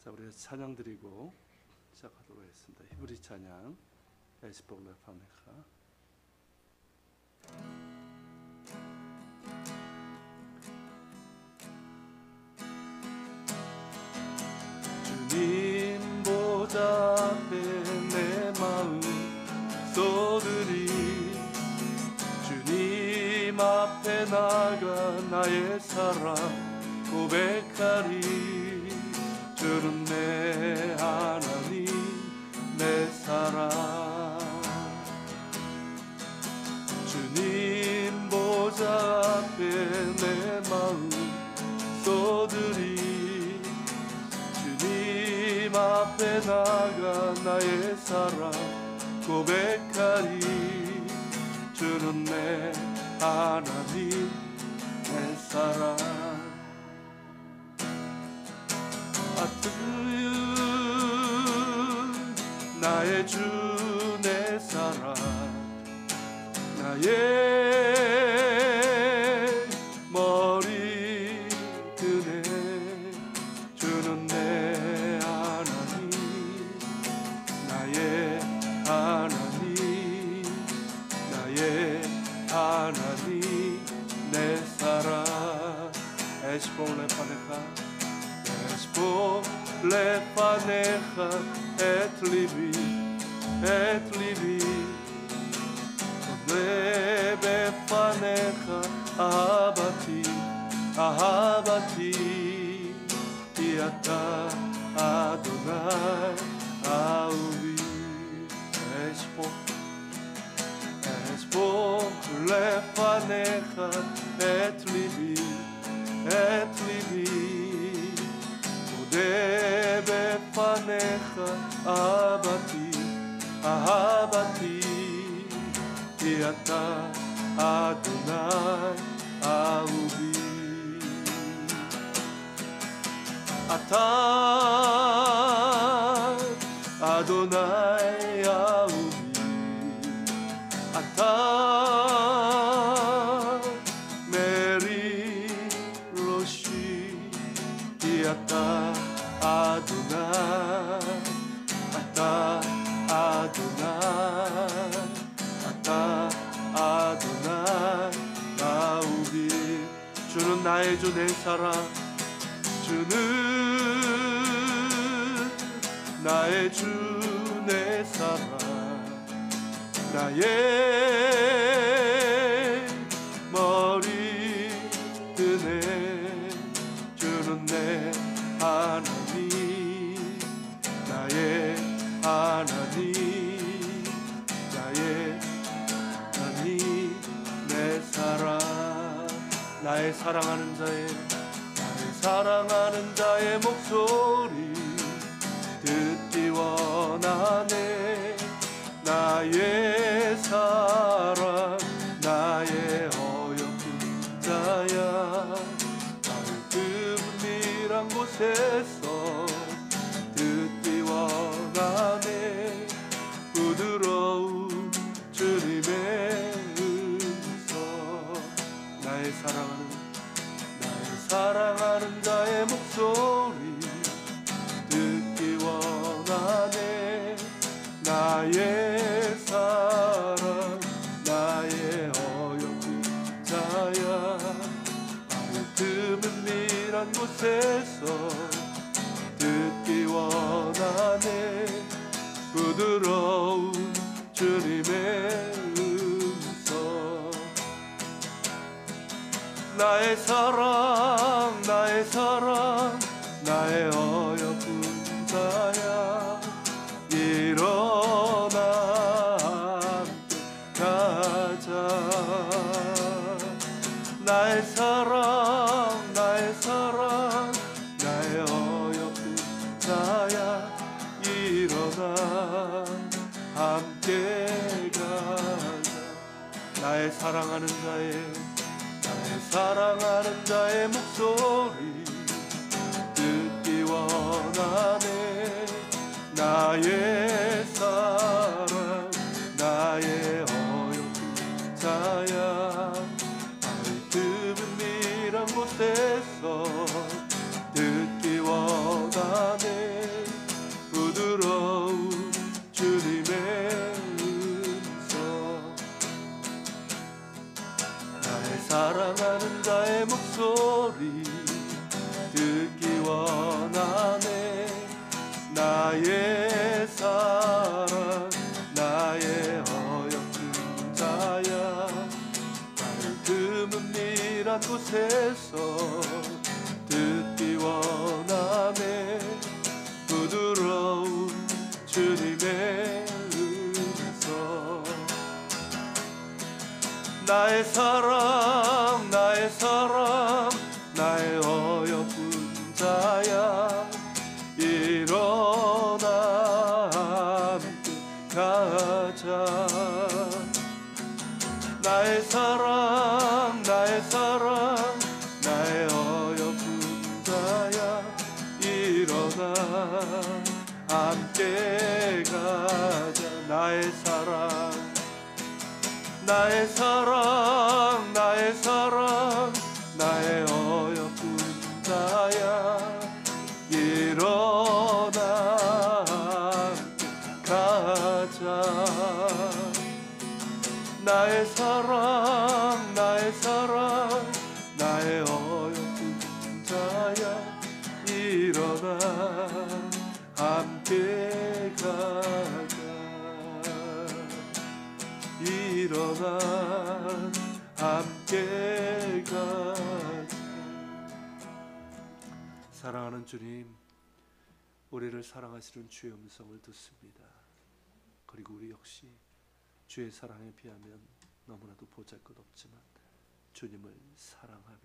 자, 우리 찬양 드리고 시작하도록 하겠습니다. 히브리 찬양 에스볼레 파네카. 주님 보좌 앞에 내 마음 쏟으리. 주님 앞에 나가 나의 사랑 고백하리. 주는 내 하나님 내 사랑. 주님 보좌 앞에 내 마음 쏟으리. 주님 앞에 나가 나의 사랑 고백하리. 주는 내 하나님 내 사랑. 나의 주 내 사랑. 나의 머리 드네. 주는 내 하나님 나의 하나님 나의 하나님 내 사랑. 에스볼레 파네카 לפניך את ליבי פונה בפניך אהבתי כי אתה אדוני אהובי. אספור לפניך את ליבי בפניך אהבתי כי אתה אדוני אהובי. אתה אדוני אהובי. אתה מרים ראשי כי אתה אדוני. אתה אדוני אהובי. 주는 나의 주 내 사랑. 주는 나의 주 내 사랑. 나의 머리 드네. 주는 내 하나님 나의 하나님 나의 하나님 내 사랑. 나의 사랑하는 자의 목소리 듣기 원하네. 나의 사랑 나의 어여쁜 자야. 나를 뜸밀한 곳에서 듣기 원하네. 부드러운 주님의 음성. 나의 사랑하는 자의 목소리 듣기 원하네. 나의 사랑 나의 어여쁜 자야. 나의 틈은 밀한 곳에서 듣기 원하네. 부드러운 주님의 음성. 나의 사랑 나의 어여쁜 자야. 일어나 함께 가자. 나의 사랑 나의 어여쁜 자야. 일어나 함께 가자. 나의 사랑하는 자의 목소리 듣기 원하네. 나의 사랑 나의 어여쁜 자야. 나의 틈은 밀한 곳에서 듣기 원하네. 나의 사랑 나의 사랑 나의 어여쁜 자야 일어나 함께 가자 나의 사랑 나의 사랑 나의 어여쁜 자야 일어나 함께 가자 나의 사랑 나의 사랑 나의 사랑 나의 어여쁜 자야 일어나 가자 나의 사랑 나의 사랑 나의 어여쁜 자야 일어나 함께 가자 일어나 함께 가자 사랑하는 주님 우리를 사랑하시는 주의 음성을 듣습니다. 그리고 우리 역시 주의 사랑에 비하면 너무나도 보잘것없지만 주님을 사랑하며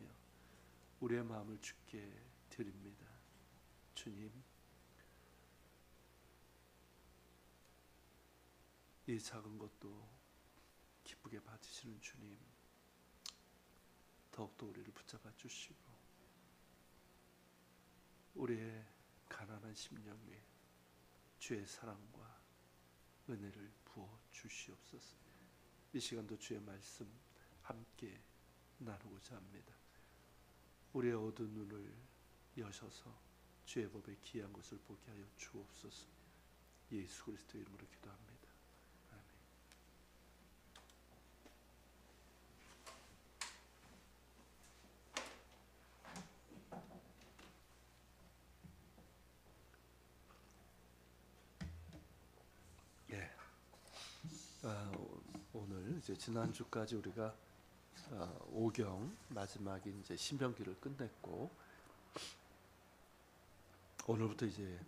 우리의 마음을 주께 드립니다. 주님 이 작은 것도 기쁘게 받으시는 주님 더욱더 우리를 붙잡아 주시고 우리의 가난한 심령 위에 주의 사랑과 은혜를 부어 주시옵소서. 이 시간도 주의 말씀 함께 나누고자 합니다. 우리의 어두운 눈을 여셔서 주의 법에 귀한 것을 보게 하여 주옵소서. 예수 그리스도의 이름으로 기도합니다. 아멘. 예. 오늘 이제 지난주까지 우리가 오경 마지막인 이제 신명기를 끝냈고 오늘부터 이제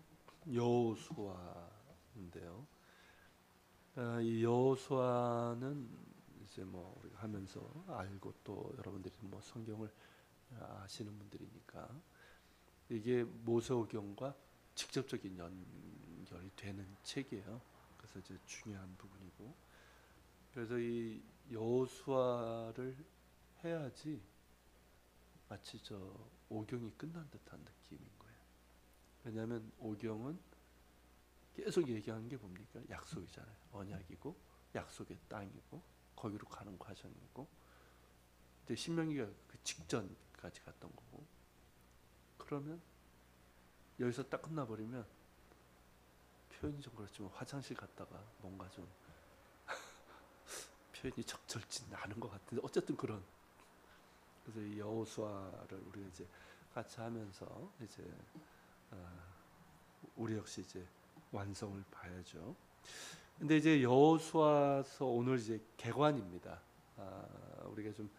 여호수아인데요. 이 여호수아는 이제 뭐 우리가 하면서 알고 또 여러분들이 뭐 성경을 아시는 분들이니까 이게 모세오경과 직접적인 연결이 되는 책이에요. 그래서 이제 중요한 부분이고 그래서 이 여호수아를 해야지 마치 저 오경이 끝난 듯한 느낌인 거예요. 왜냐하면 오경은 계속 얘기하는 게 뭡니까? 약속이잖아요. 언약이고 약속의 땅이고 거기로 가는 과정이고 근데 신명기가 그 직전까지 갔던 거고 그러면 여기서 딱 끝나버리면 표현이 좀 그렇지만 화장실 갔다가 뭔가 좀 표현이 적절치 않은 것 같은데 어쨌든 그런 그래서 이 여호수아를 우리가 이제 같이 하면서 이제 우리 역시 이제 완성을 봐야죠. 근데 이제 여호수아서 오늘 이제 개관입니다. 우리가 좀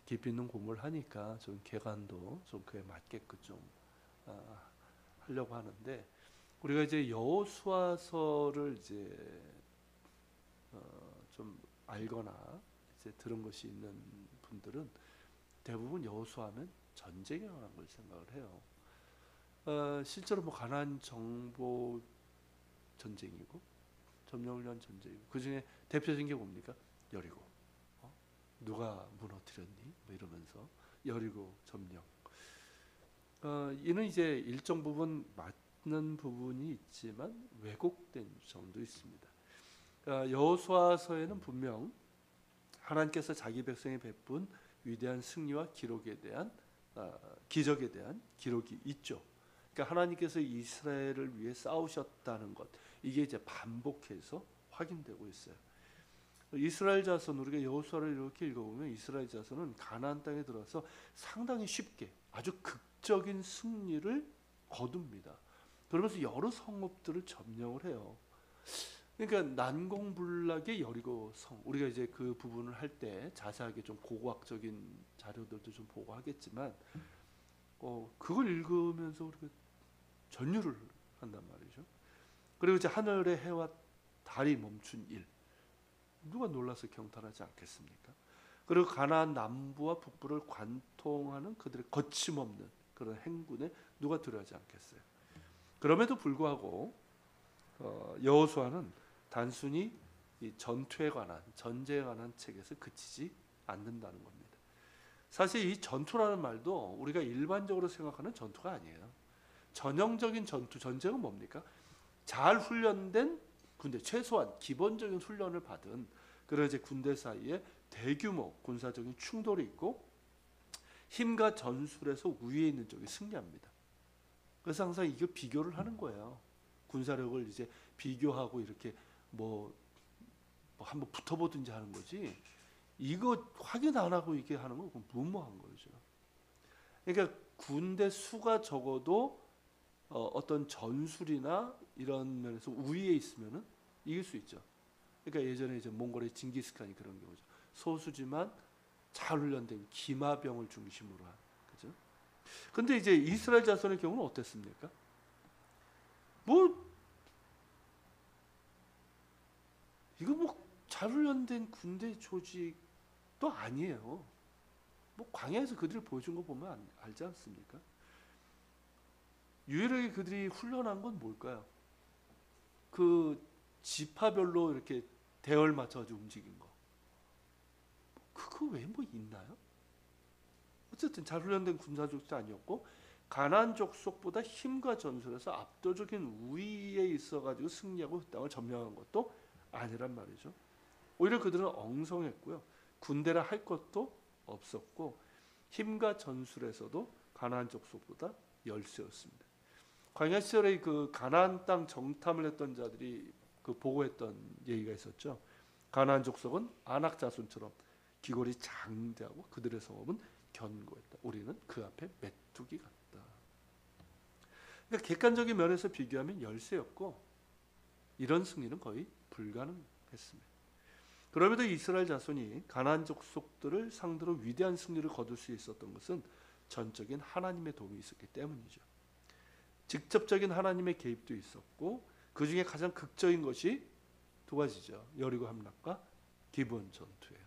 깊이 있는 공부를 하니까 좀 개관도 좀 그에 맞게끔 좀 하려고 하는데 우리가 이제 여호수아서를 이제 좀 알거나 이제 들은 것이 있는 분들은 대부분 여호수아하면 전쟁에 관한 걸 생각을 해요. 실제로 뭐 가나안 정복 전쟁이고 점령을 위한 전쟁이고 그 중에 대표적인 게 뭡니까? 여리고. 누가 무너뜨렸니? 뭐 이러면서 여리고 점령. 이는 이제 일정 부분 맞는 부분이 있지만 왜곡된 점도 있습니다. 여호수아서에는 분명 하나님께서 자기 백성에 베푼 위대한 승리와 기록에 대한 기적에 대한 기록이 있죠. 그러니까 하나님께서 이스라엘을 위해 싸우셨다는 것 이게 이제 반복해서 확인되고 있어요. 이스라엘 자손 우리가 여호수아를 이렇게 읽어보면 이스라엘 자손은 가나안 땅에 들어와서 상당히 쉽게 아주 극적인 승리를 거둡니다. 그러면서 여러 성읍들을 점령을 해요. 그러니까 난공불락의 여리고 성 우리가 이제 그 부분을 할 때 자세하게 좀 고고학적인 자료들도 좀 보고 하겠지만 그걸 읽으면서 우리가 전율을 한단 말이죠. 그리고 이제 하늘의 해와 달이 멈춘 일 누가 놀라서 경탄하지 않겠습니까? 그리고 가나안 남부와 북부를 관통하는 그들의 거침없는 그런 행군에 누가 두려워하지 않겠어요? 그럼에도 불구하고 여호수아는 단순히 이 전투에 관한, 전쟁에 관한 책에서 그치지 않는다는 겁니다. 사실 이 전투라는 말도 우리가 일반적으로 생각하는 전투가 아니에요. 전형적인 전투, 전쟁은 뭡니까? 잘 훈련된 군대, 최소한 기본적인 훈련을 받은 그런 이제 군대 사이에 대규모 군사적인 충돌이 있고 힘과 전술에서 우위에 있는 쪽이 승리합니다. 그래서 항상 이거 비교를 하는 거예요. 군사력을 이제 비교하고 이렇게 뭐 한번 붙어보든지 하는 거지. 이거 확인 안 하고 이게 하는 건 무모한 거죠. 그러니까 군대 수가 적어도 어떤 전술이나 이런 면에서 우위에 있으면은 이길 수 있죠. 그러니까 예전에 이제 몽골의 징기스칸이 그런 경우죠. 소수지만 잘 훈련된 기마병을 중심으로 한, 그죠? 근데 이제 이스라엘 자손의 경우는 어땠습니까? 뭐 이거 뭐 잘 훈련된 군대 조직도 아니에요. 뭐 광야에서 그들이 보여준 거 보면 알지 않습니까? 유일하게 그들이 훈련한 건 뭘까요? 그 지파별로 이렇게 대열 맞춰가지고 움직인 거. 그거 외에 뭐 있나요? 어쨌든 잘 훈련된 군사족도 아니었고 가나안 족속보다 힘과 전술에서 압도적인 우위에 있어가지고 승리하고 그 땅을 점령한 것도 아니란 말이죠. 오히려 그들은 엉성했고요. 군대라 할 것도 없었고 힘과 전술에서도 가나안 족속보다 열세였습니다. 광야 시절에 그 가나안 땅 정탐을 했던 자들이 그 보고했던 얘기가 있었죠. 가나안 족속은 아낙 자손처럼 기골이 장대하고 그들의 성읍은 견고했다. 우리는 그 앞에 메뚜기 같다. 그러니까 객관적인 면에서 비교하면 열세였고 이런 승리는 거의 불가능했습니다. 그럼에도 이스라엘 자손이 가나안 족속들을 상대로 위대한 승리를 거둘 수 있었던 것은 전적인 하나님의 도움이 있었기 때문이죠. 직접적인 하나님의 개입도 있었고 그 중에 가장 극적인 것이 두 가지죠. 여리고 함락과 기브온 전투예요.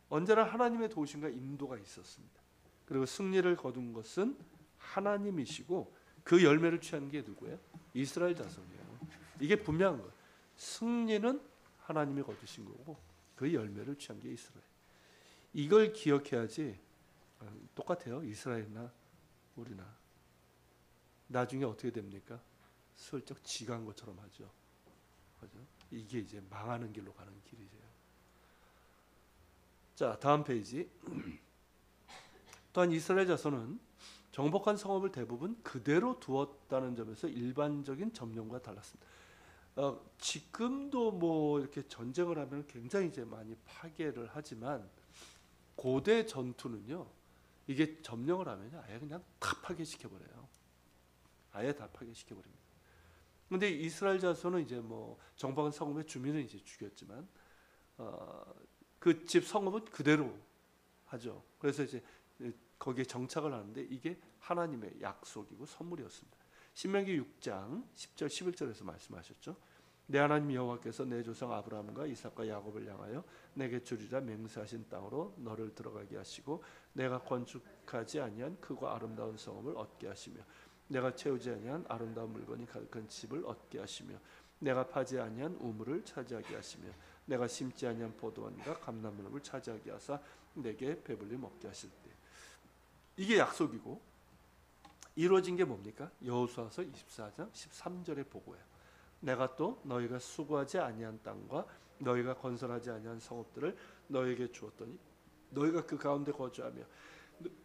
언제나 하나님의 도우심과 인도가 있었습니다. 그리고 승리를 거둔 것은 하나님이시고 그 열매를 취한 게 누구예요? 이스라엘 자손이에요. 이게 분명한 거예요. 승리는 하나님이 거두신 거고 그 열매를 취한 게 이스라엘. 이걸 기억해야지. 똑같아요. 이스라엘이나 우리나. 나중에 어떻게 됩니까? 슬쩍 지가 한 것처럼 하죠. 그죠? 이게 이제 망하는 길로 가는 길이죠. 자, 다음 페이지. 또한 이스라엘 자손은 정복한 성읍을 대부분 그대로 두었다는 점에서 일반적인 점령과 달랐습니다. 지금도 뭐 이렇게 전쟁을 하면 굉장히 이제 많이 파괴를 하지만 고대 전투는요, 이게 점령을 하면 아예 그냥 다 파괴시켜버려요. 아예 다 파괴시켜버립니다. 근데 이스라엘 자손은 이제 뭐 정복한 성읍의 주민은 이제 죽였지만 그 집 성읍은 그대로 하죠. 그래서 이제 거기에 정착을 하는데 이게 하나님의 약속이고 선물이었습니다. 신명기 6장 10절 11절에서 말씀하셨죠. 내 하나님 여호와께서 내 조상 아브라함과 이삭과 야곱을 향하여 내게 주리라 맹세하신 땅으로 너를 들어가게 하시고 내가 건축하지 아니한 크고 아름다운 성읍을 얻게 하시며 내가 채우지 아니한 아름다운 물건이 가득한 집을 얻게 하시며 내가 파지 아니한 우물을 차지하게 하시며 내가 심지 아니한 포도원과 감람나무를 차지하게 하사 내게 배불리 먹게 하실 때. 이게 약속이고 이루어진 게 뭡니까? 여호수아서 24장 13절의 보고예요. 내가 또 너희가 수고하지 아니한 땅과 너희가 건설하지 아니한 성읍들을 너희에게 주었더니 너희가 그 가운데 거주하며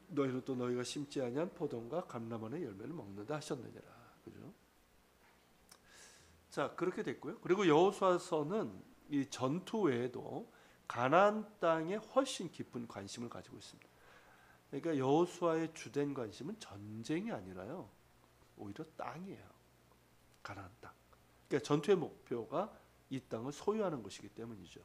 너희는 또 너희가 심지 아니한 포도원과 감람원의 열매를 먹는다 하셨느니라. 그죠? 자, 그렇게 됐고요. 그리고 여호수아서는 이 전투 외에도 가나안 땅에 훨씬 깊은 관심을 가지고 있습니다. 그러니까 여호수아의 주된 관심은 전쟁이 아니라요, 오히려 땅이에요. 가나안 땅. 그러니까 전투의 목표가 이 땅을 소유하는 것이기 때문이죠.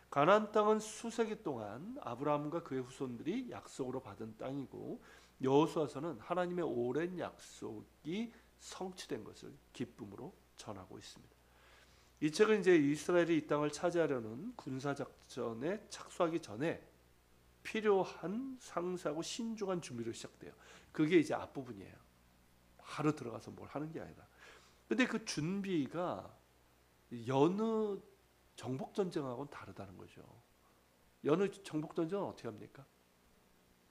가나안 땅은 수세기 동안 아브라함과 그의 후손들이 약속으로 받은 땅이고 여호수아서는 하나님의 오랜 약속이 성취된 것을 기쁨으로 전하고 있습니다. 이 책은 이제 이스라엘이 이 땅을 차지하려는 군사 작전에 착수하기 전에 필요한 상세하고 신중한 준비로 시작돼요. 그게 이제 앞부분이에요. 바로 들어가서 뭘 하는 게 아니라. 근데 그 준비가 여느 정복 전쟁하고는 다르다는 거죠. 여느 정복 전쟁은 어떻게 합니까?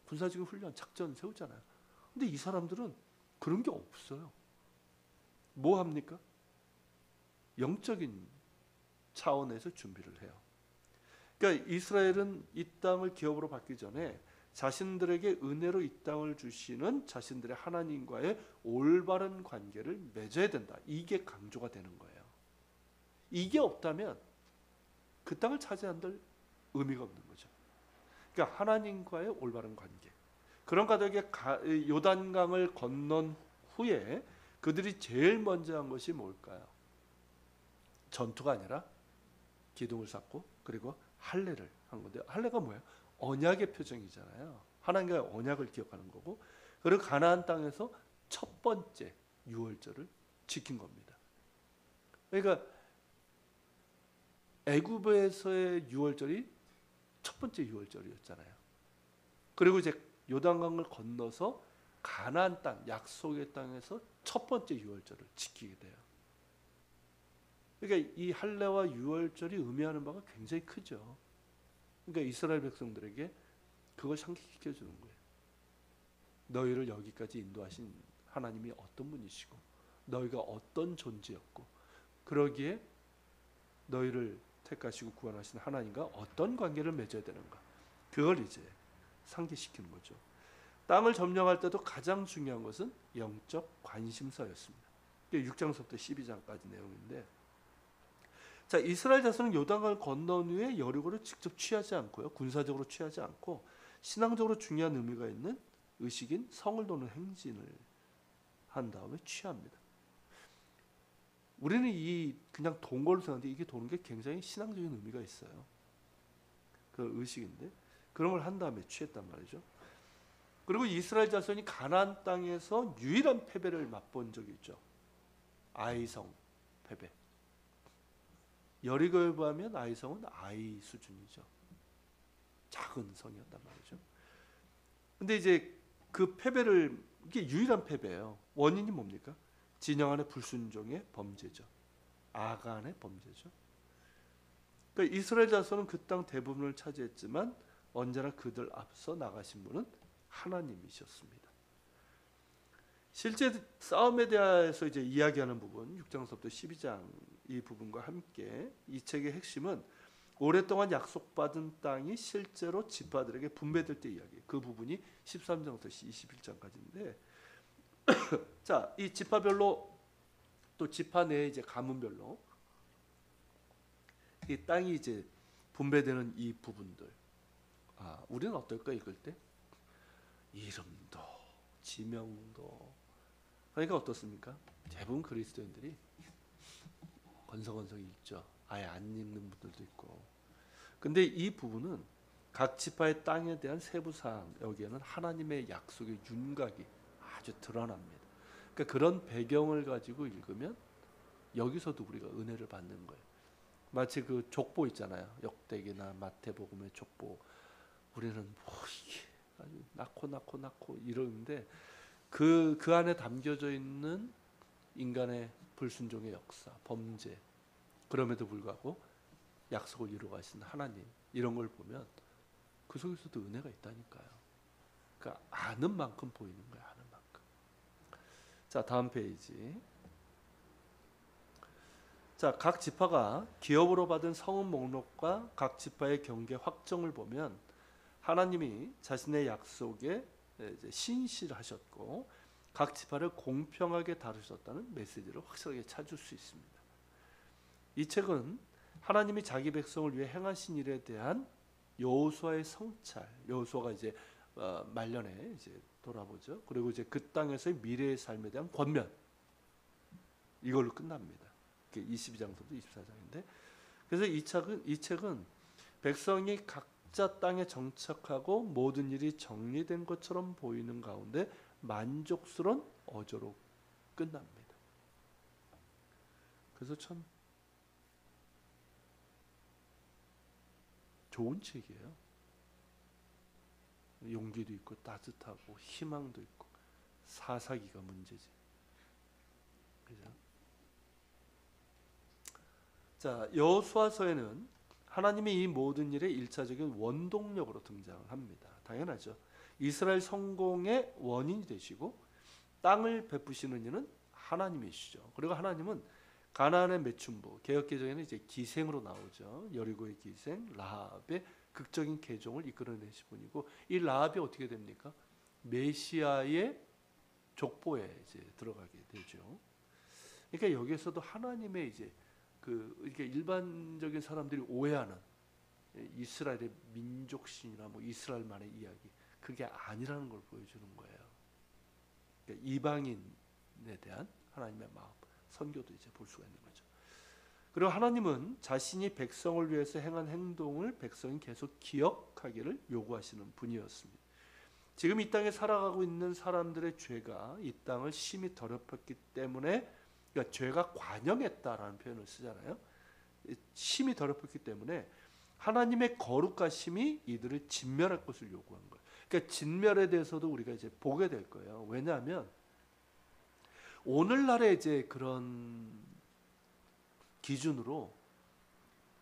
군사적인 훈련, 작전 세우잖아요. 근데 이 사람들은 그런 게 없어요. 뭐 합니까? 영적인 차원에서 준비를 해요. 그러니까 이스라엘은 이 땅을 기업으로 받기 전에 자신들에게 은혜로 이 땅을 주시는 자신들의 하나님과의 올바른 관계를 맺어야 된다. 이게 강조가 되는 거예요. 이게 없다면 그 땅을 차지한들 의미가 없는 거죠. 그러니까 하나님과의 올바른 관계. 그런 가족의 요단강을 건넌 후에 그들이 제일 먼저 한 것이 뭘까요? 전투가 아니라 기둥을 쌓고 그리고 할례를 한 건데, 할례가 뭐예요? 언약의 표정이잖아요. 하나님과의 언약을 기억하는 거고, 그리고 가나안 땅에서 첫 번째 유월절을 지킨 겁니다. 그러니까 애굽에서의 유월절이 첫 번째 유월절이었잖아요. 그리고 이제 요단강을 건너서 가나안 땅, 약속의 땅에서 첫 번째 유월절을 지키게 돼요. 그러니까 이 할례와 유월절이 의미하는 바가 굉장히 크죠. 그러니까 이스라엘 백성들에게 그걸 상기시켜 주는 거예요. 너희를 여기까지 인도하신 하나님이 어떤 분이시고 너희가 어떤 존재였고, 그러기에 너희를 택하시고 구원하신 하나님과 어떤 관계를 맺어야 되는가, 그걸 이제 상기시키는 거죠. 땅을 점령할 때도 가장 중요한 것은 영적 관심사였습니다. 6장서부터 12장까지 내용인데, 자, 이스라엘 자손은 요단강을 건넌 후에 여리고를 직접 취하지 않고요, 군사적으로 취하지 않고 신앙적으로 중요한 의미가 있는 의식인 성을 도는 행진을 한 다음에 취합니다. 우리는 이 그냥 돈 걸로 생각하는데 이게 도는 게 굉장히 신앙적인 의미가 있어요. 그 의식인데 그런 걸 한 다음에 취했단 말이죠. 그리고 이스라엘 자손이 가나안 땅에서 유일한 패배를 맛본 적이 있죠. 아이성 패배. 여리고에 비하면 아이성은 아이 수준이죠. 작은 성이었단 말이죠. 근데 이제 그 패배를, 이게 유일한 패배예요. 원인이 뭡니까? 진영 안의 불순종의 범죄죠. 아간의 범죄죠. 그러니까 이스라엘 자손은 그 땅 대부분을 차지했지만 언제나 그들 앞서 나가신 분은 하나님이셨습니다. 실제 싸움에 대해서 이제 이야기하는 부분, 6장서부터 12장 이 부분과 함께 이 책의 핵심은 오랫동안 약속받은 땅이 실제로 지파들에게 분배될 때 이야기. 그 부분이 13장부터 21장까지인데, 자, 이 지파별로 또 지파 내에 이제 가문별로 이 땅이 이제 분배되는 이 부분들. 아, 우리는 어떨까 읽을 때? 이름도 지명도. 그러니까 어떻습니까? 대부분 그리스도인들이 건성건성 읽죠. 아예 안 읽는 분들도 있고. 근데 이 부분은 각 지파의 땅에 대한 세부 사항, 여기에는 하나님의 약속의 윤곽이 아주 드러납니다. 그러니까 그런 배경을 가지고 읽으면 여기서도 우리가 은혜를 받는 거예요. 마치 그 족보 있잖아요. 역대기나 마태복음의 족보. 우리는 뭐 이게 아주 낳고 이러는데 그 안에 담겨져 있는 인간의 불순종의 역사, 범죄, 그럼에도 불구하고 약속을 이루어 가신 하나님, 이런 걸 보면 그 속에서도 은혜가 있다니까요. 그러니까 아는 만큼 보이는 거예요. 아는 만큼. 자, 다음 페이지. 자, 각 지파가 기업으로 받은 성읍 목록과 각 지파의 경계 확정을 보면 하나님이 자신의 약속에 신실하셨고 각 지파를 공평하게 다루셨다는 메시지를 확실하게 찾을 수 있습니다. 이 책은 하나님이 자기 백성을 위해 행하신 일에 대한 여호수아의 성찰, 여호수아가 이제 말년에 이제 돌아보죠. 그리고 이제 그 땅에서의 미래의 삶에 대한 권면, 이걸로 끝납니다. 22장부터 24장인데, 그래서 이 책은 백성이 각자 땅에 정착하고 모든 일이 정리된 것처럼 보이는 가운데 만족스러운 어조로 끝납니다. 그래서 참 좋은 책이에요. 용기도 있고 따뜻하고 희망도 있고 사사기가 문제지. 그죠? 자, 여호수아서에는 하나님이 이 모든 일의 일차적인 원동력으로 등장을 합니다. 당연하죠. 이스라엘 성공의 원인이 되시고 땅을 베푸시는 이는 하나님이시죠. 그리고 하나님은 가나안의 매춘부, 개역개정에는 이제 기생으로 나오죠. 여리고의 기생, 라합의 극적인 개종을 이끌어내신 분이고, 이 라합이 어떻게 됩니까? 메시아의 족보에 이제 들어가게 되죠. 그러니까 여기에서도 하나님의 이제 이렇게 일반적인 사람들이 오해하는 이스라엘의 민족신이나 뭐 이스라엘만의 이야기, 그게 아니라는 걸 보여주는 거예요. 그러니까 이방인에 대한 하나님의 마음, 선교도 이제 볼 수가 있는 거죠. 그리고 하나님은 자신이 백성을 위해서 행한 행동을 백성이 계속 기억하기를 요구하시는 분이었습니다. 지금 이 땅에 살아가고 있는 사람들의 죄가 이 땅을 심히 더럽혔기 때문에, 그러니까 죄가 관영했다라는 표현을 쓰잖아요. 심히 더럽혔기 때문에 하나님의 거룩하심이 이들을 진멸할 것을 요구한 거예요. 그러니까 진멸에 대해서도 우리가 이제 보게 될 거예요. 왜냐하면 오늘날의 이제 그런 기준으로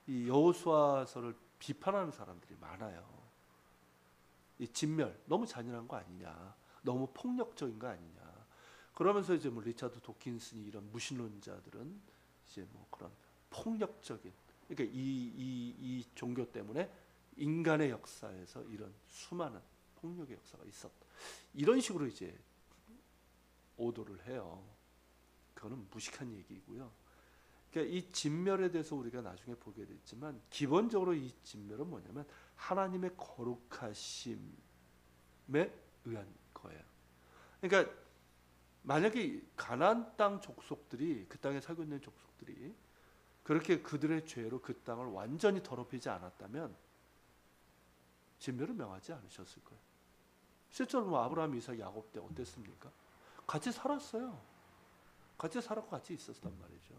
이 여호수아서를 비판하는 사람들이 많아요. 이 진멸 너무 잔인한 거 아니냐, 너무 폭력적인 거 아니냐. 그러면서 이제 뭐 리차드 도킨슨이 이런 무신론자들은 이제 뭐 그런 폭력적인, 그러니까 이 종교 때문에 인간의 역사에서 이런 수많은 폭력의 역사가 있었다, 이런 식으로 이제 오도를 해요. 그거는 무식한 얘기고요. 그러니까 이 진멸에 대해서 우리가 나중에 보게 됐지만, 기본적으로 이 진멸은 뭐냐면 하나님의 거룩하심에 의한 거예요. 그러니까 만약에 가나안 땅 족속들이, 그 땅에 살고 있는 족속들이 그렇게 그들의 죄로 그 땅을 완전히 더럽히지 않았다면 진멸을 명하지 않으셨을 거예요. 실제로 뭐 아브라함, 이삭, 야곱 때 어땠습니까? 같이 살았어요. 같이 살았고 같이 있었단 말이죠.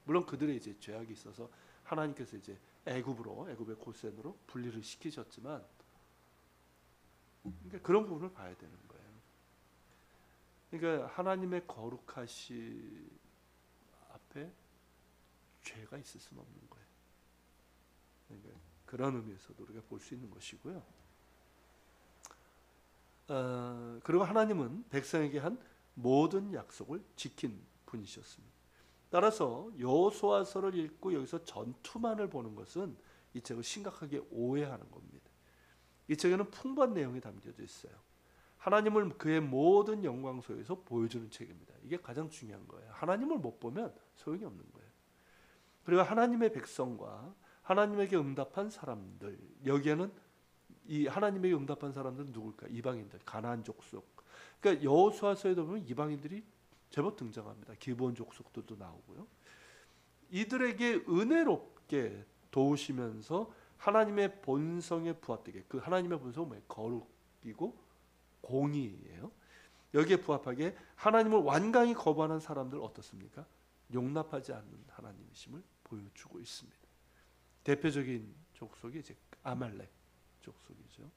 물론 그들의 이제 죄악이 있어서 하나님께서 이제 애굽의 고센으로 분리를 시키셨지만, 그러니까 그런 부분을 봐야 되는 거예요. 그러니까 하나님의 거룩하심 앞에 죄가 있을 수는 없는 거예요. 그러니까 그런 의미에서도 우리가 볼 수 있는 것이고요. 그리고 하나님은 백성에게 한 모든 약속을 지킨 분이셨습니다. 따라서 여호수아서를 읽고 여기서 전투만을 보는 것은 이 책을 심각하게 오해하는 겁니다. 이 책에는 풍부한 내용이 담겨져 있어요. 하나님을 그의 모든 영광 속에서 보여주는 책입니다. 이게 가장 중요한 거예요. 하나님을 못 보면 소용이 없는 거예요. 그리고 하나님의 백성과 하나님에게 응답한 사람들, 여기에는 이 하나님에게 응답한 사람들은 누굴까? 이방인들, 가나안 족속. 그러니까 여호수아서에도 보면 이방인들이 제법 등장합니다. 기브온 족속들도 나오고요. 이들에게 은혜롭게 도우시면서 하나님의 본성에 부합되게, 그 하나님의 본성은 뭐예요? 거룩이고 공의예요. 여기에 부합하게 하나님을 완강히 거부하는 사람들 어떻습니까? 용납하지 않는 하나님이심을 보여주고 있습니다. 대표적인 족속이 이제 아말렉 족속이죠.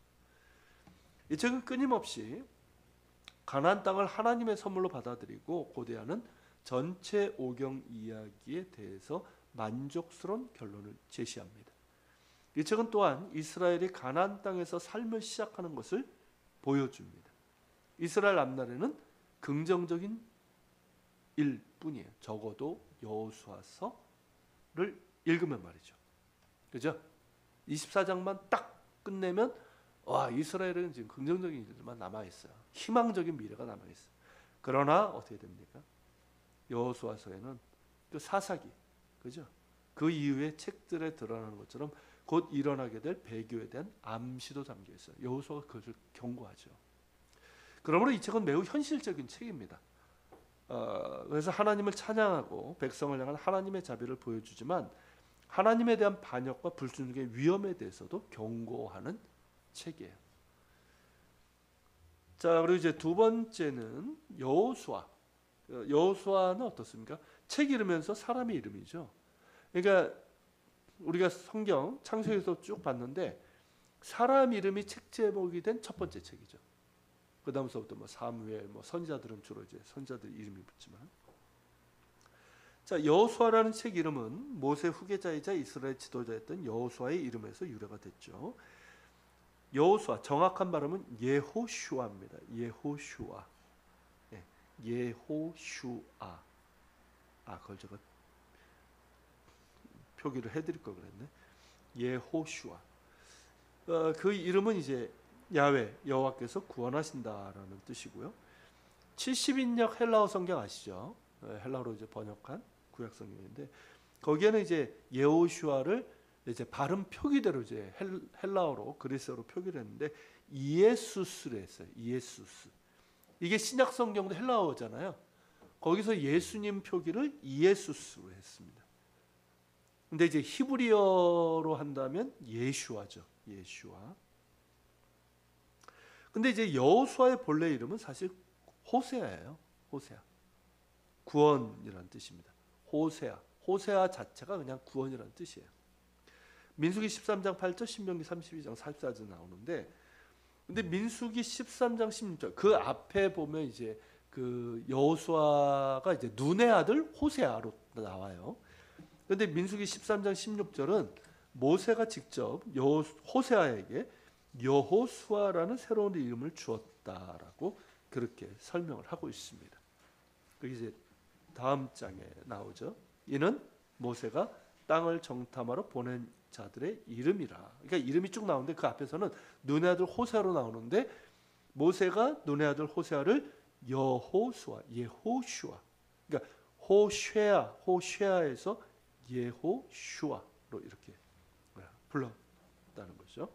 이 책은 끊임없이 가나안 땅을 하나님의 선물로 받아들이고 고대하는 전체 오경 이야기에 대해서 만족스러운 결론을 제시합니다. 이 책은 또한 이스라엘이 가나안 땅에서 삶을 시작하는 것을 보여줍니다. 이스라엘 앞날에는 긍정적인 일뿐이에요. 적어도 여호수아서를 읽으면 말이죠. 그죠? 24장만 딱 끝내면 와, 이스라엘은 지금 긍정적인 일들만 남아있어요. 희망적인 미래가 남아있어요. 그러나 어떻게 됩니까? 여호수아서에는 또 사사기, 그죠? 그 이후의 책들에 드러나는 것처럼 곧 일어나게 될 배교에 대한 암시도 담겨 있어요. 여호수아가 그것을 경고하죠. 그러므로 이 책은 매우 현실적인 책입니다. 그래서 하나님을 찬양하고 백성을 향한 하나님의 자비를 보여주지만 하나님에 대한 반역과 불순종의 위험에 대해서도 경고하는 책이에요. 자, 그리고 이제 두 번째는 여호수아. 여호수아는 어떻습니까? 책 이름에서 사람의 이름이죠. 그러니까 우리가 성경 창세기에서 쭉 봤는데 사람 이름이 책 제목이 된 첫 번째 책이죠. 그 다음서부터 뭐 사무엘, 뭐 선지자들은 주로 이제 선지자들 이름이 붙지만, 자 여호수아라는 책 이름은 모세 후계자이자 이스라엘 지도자였던 여호수아의 이름에서 유래가 됐죠. 여호수아 정확한 발음은 예호슈아입니다. 예호슈아, 예, 예호슈아. 그걸 제가 표기를 해드릴 걸 그랬네. 예호슈아. 그 이름은 이제 야훼 여호와께서 구원하신다라는 뜻이고요. 70인역 헬라어 성경 아시죠? 헬라어로 이제 번역한 구약 성경인데 거기에는 이제 예호슈아를 이제 발음 표기대로 이제 헬라어로 그리스어로 표기를 했는데 이에수스를 했어요. 이에수스. 이게 신약 성경도 헬라어잖아요. 거기서 예수님 표기를 이에수스로 했습니다. 근데 이제 히브리어로 한다면 예슈아죠. 예슈아. 근데 이제 여호수아의 본래 이름은 사실 호세아예요. 호세아. 구원이라는 뜻입니다. 호세아. 호세아 자체가 그냥 구원이라는 뜻이에요. 민수기 13장 8절, 신명기 32장 44절 나오는데, 근데 민수기 13장 16절 그 앞에 보면 이제 그 여호수아가 이제 눈의 아들 호세아로 나와요. 근데 민수기 13장 16절은 모세가 직접 호세아에게 여호수아라는 새로운 이름을 주었다라고 그렇게 설명을 하고 있습니다. 그게 이제 다음 장에 나오죠. 이는 모세가 땅을 정탐하러 보낸 자들의 이름이라. 그러니까 이름이 쭉 나오는데 그 앞에서는 눈의 아들 호세아로 나오는데 모세가 눈의 아들 호세아를 여호수아, 예호슈아. 그러니까 호쉐아에서 예호슈아로 이렇게 불렀다는 거죠.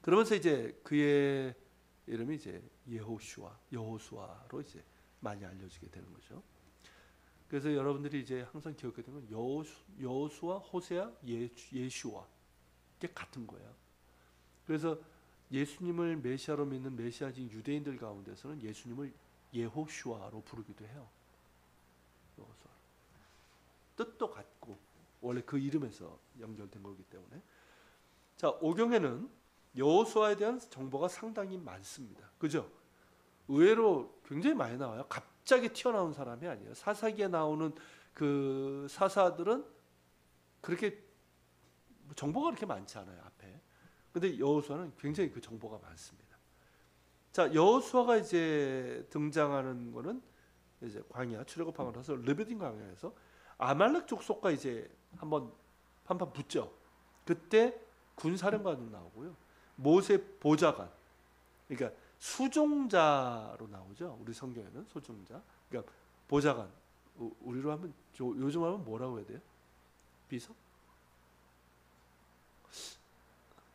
그러면서 이제 그의 이름이 이제 예호슈아, 여호수아로 이제 많이 알려지게 되는 거죠. 그래서 여러분들이 이제 항상 기억해야 되는 건 여호수아, 호세아, 예슈아 이게 같은 거예요. 그래서 예수님을 메시아로 믿는 메시아진 유대인들 가운데서는 예수님을 예호슈아로 부르기도 해요. 여호수아. 뜻도 같고 원래 그 이름에서 연결된 거기 때문에. 자, 오경에는 여호수아에 대한 정보가 상당히 많습니다. 그죠? 의외로 굉장히 많이 나와요. 갑자기 튀어나온 사람이 아니에요. 사사기에 나오는 그 사사들은 그렇게 정보가 그렇게 많지 않아요, 앞에. 근데 여호수아는 굉장히 그 정보가 많습니다. 자, 여호수아가 이제 등장하는 거는 이제 광야 출애굽하고 나서 르비딤 광야에서 아말렉 족속과 이제 한번 붙죠. 그때 군사령관으로 나오고요. 모세 보좌관, 그러니까 수종자로 나오죠. 우리 성경에는 수종자. 그러니까 보좌관. 우리로 하면 요즘 하면 뭐라고 해야 돼요? 비서?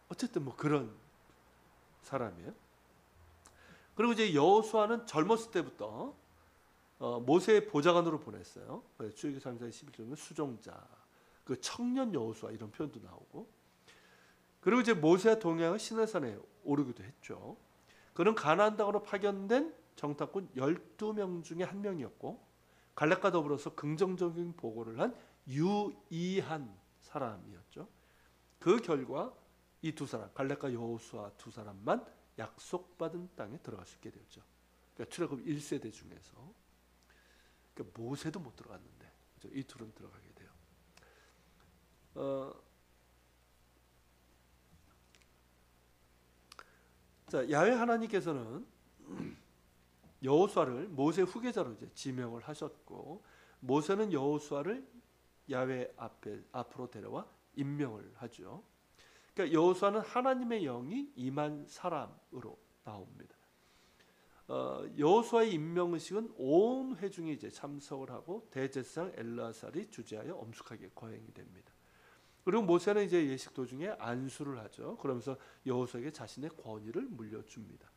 어쨌든 뭐 그런 사람이에요. 그리고 이제 여호수아는 젊었을 때부터 모세의 보좌관으로 보냈어요. 출애굽기 3장 11절은 수종자, 그 청년 여호수아 이런 표현도 나오고. 그리고 이제 모세와 동행하여 시내산에 오르기도 했죠. 그는 가나안 땅으로 파견된 정탐꾼 12명 중에 한 명이었고 갈렙과 더불어서 긍정적인 보고를 한 유의한 사람이었죠. 그 결과 이 두 사람, 갈렙과 여호수아 두 사람만 약속받은 땅에 들어갈 수 있게 되었죠. 그러니까 출애굽 1세대 중에서. 그러니까 모세도 못 들어갔는데 이 둘은 들어가게 돼요. 자, 야훼 하나님께서는 여호수아를 모세 후계자로 이제 지명을 하셨고 모세는 여호수아를 야훼 앞으로 데려와 임명을 하죠. 그러니까 여호수아는 하나님의 영이 임한 사람으로 나옵니다. 여호수아의 임명 의식은 온 회중이 이제 참석을 하고 대제사장 엘르아살이 주재하여 엄숙하게 거행이 됩니다. 그리고 모세는 이제 예식 도중에 안수를 하죠. 그러면서 여호수아에게 자신의 권위를 물려줍니다.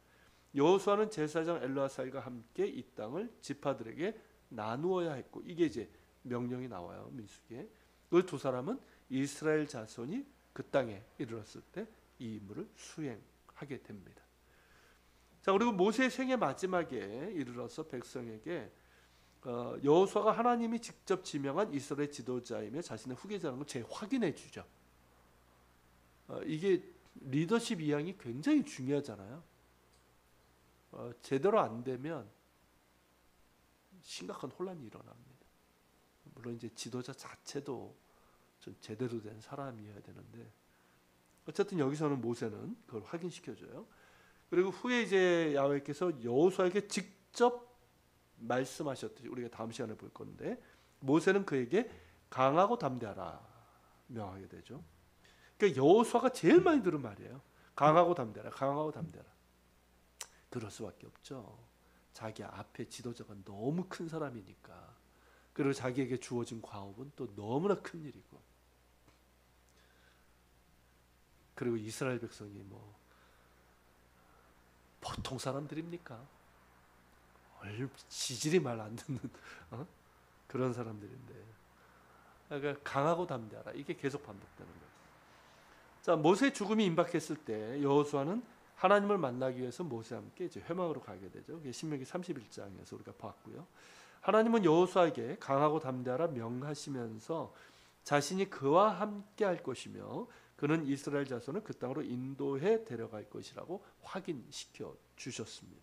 여호수아는 제사장 엘르아살과 함께 이 땅을 지파들에게 나누어야 했고 이게 이제 명령이 나와요. 민수기에. 그 두 사람은 이스라엘 자손이 그 땅에 이르렀을 때 이 임무를 수행하게 됩니다. 자, 그리고 모세의 생애 마지막에 이르러서 백성에게 여호수아가 하나님이 직접 지명한 이스라엘 지도자이며 자신의 후계자라는 걸 재확인해 주죠. 이게 리더십 이양이 굉장히 중요하잖아요. 제대로 안 되면 심각한 혼란이 일어납니다. 물론 이제 지도자 자체도 좀 제대로 된 사람이어야 되는데, 어쨌든 여기서는 모세는 그걸 확인시켜줘요. 그리고 후에 이제 야훼께서 여호수아에게 직접 말씀하셨듯이 우리가 다음 시간에 볼 건데, 모세는 그에게 강하고 담대하라 명하게 되죠. 그러니까 여호수아가 제일 많이 들은 말이에요. 강하고 담대하라, 강하고 담대하라. 그럴 수밖에 없죠. 자기 앞에 지도자가 너무 큰 사람이니까. 그리고 자기에게 주어진 과업은 또 너무나 큰 일이고. 그리고 이스라엘 백성이 뭐 보통 사람들입니까? 지질이 말 안 듣는 그런 사람들인데, 그러니까 강하고 담대하라, 이게 계속 반복되는 거예요. 자, 모세의 죽음이 임박했을 때 여호수아는 하나님을 만나기 위해서 모세와 함께 이제 회막으로 가게 되죠. 그게 신명기 31장에서 우리가 봤고요. 하나님은 여호수아에게 강하고 담대하라 명하시면서 자신이 그와 함께 할 것이며 그는 이스라엘 자손을 그 땅으로 인도해 데려갈 것이라고 확인시켜 주셨습니다.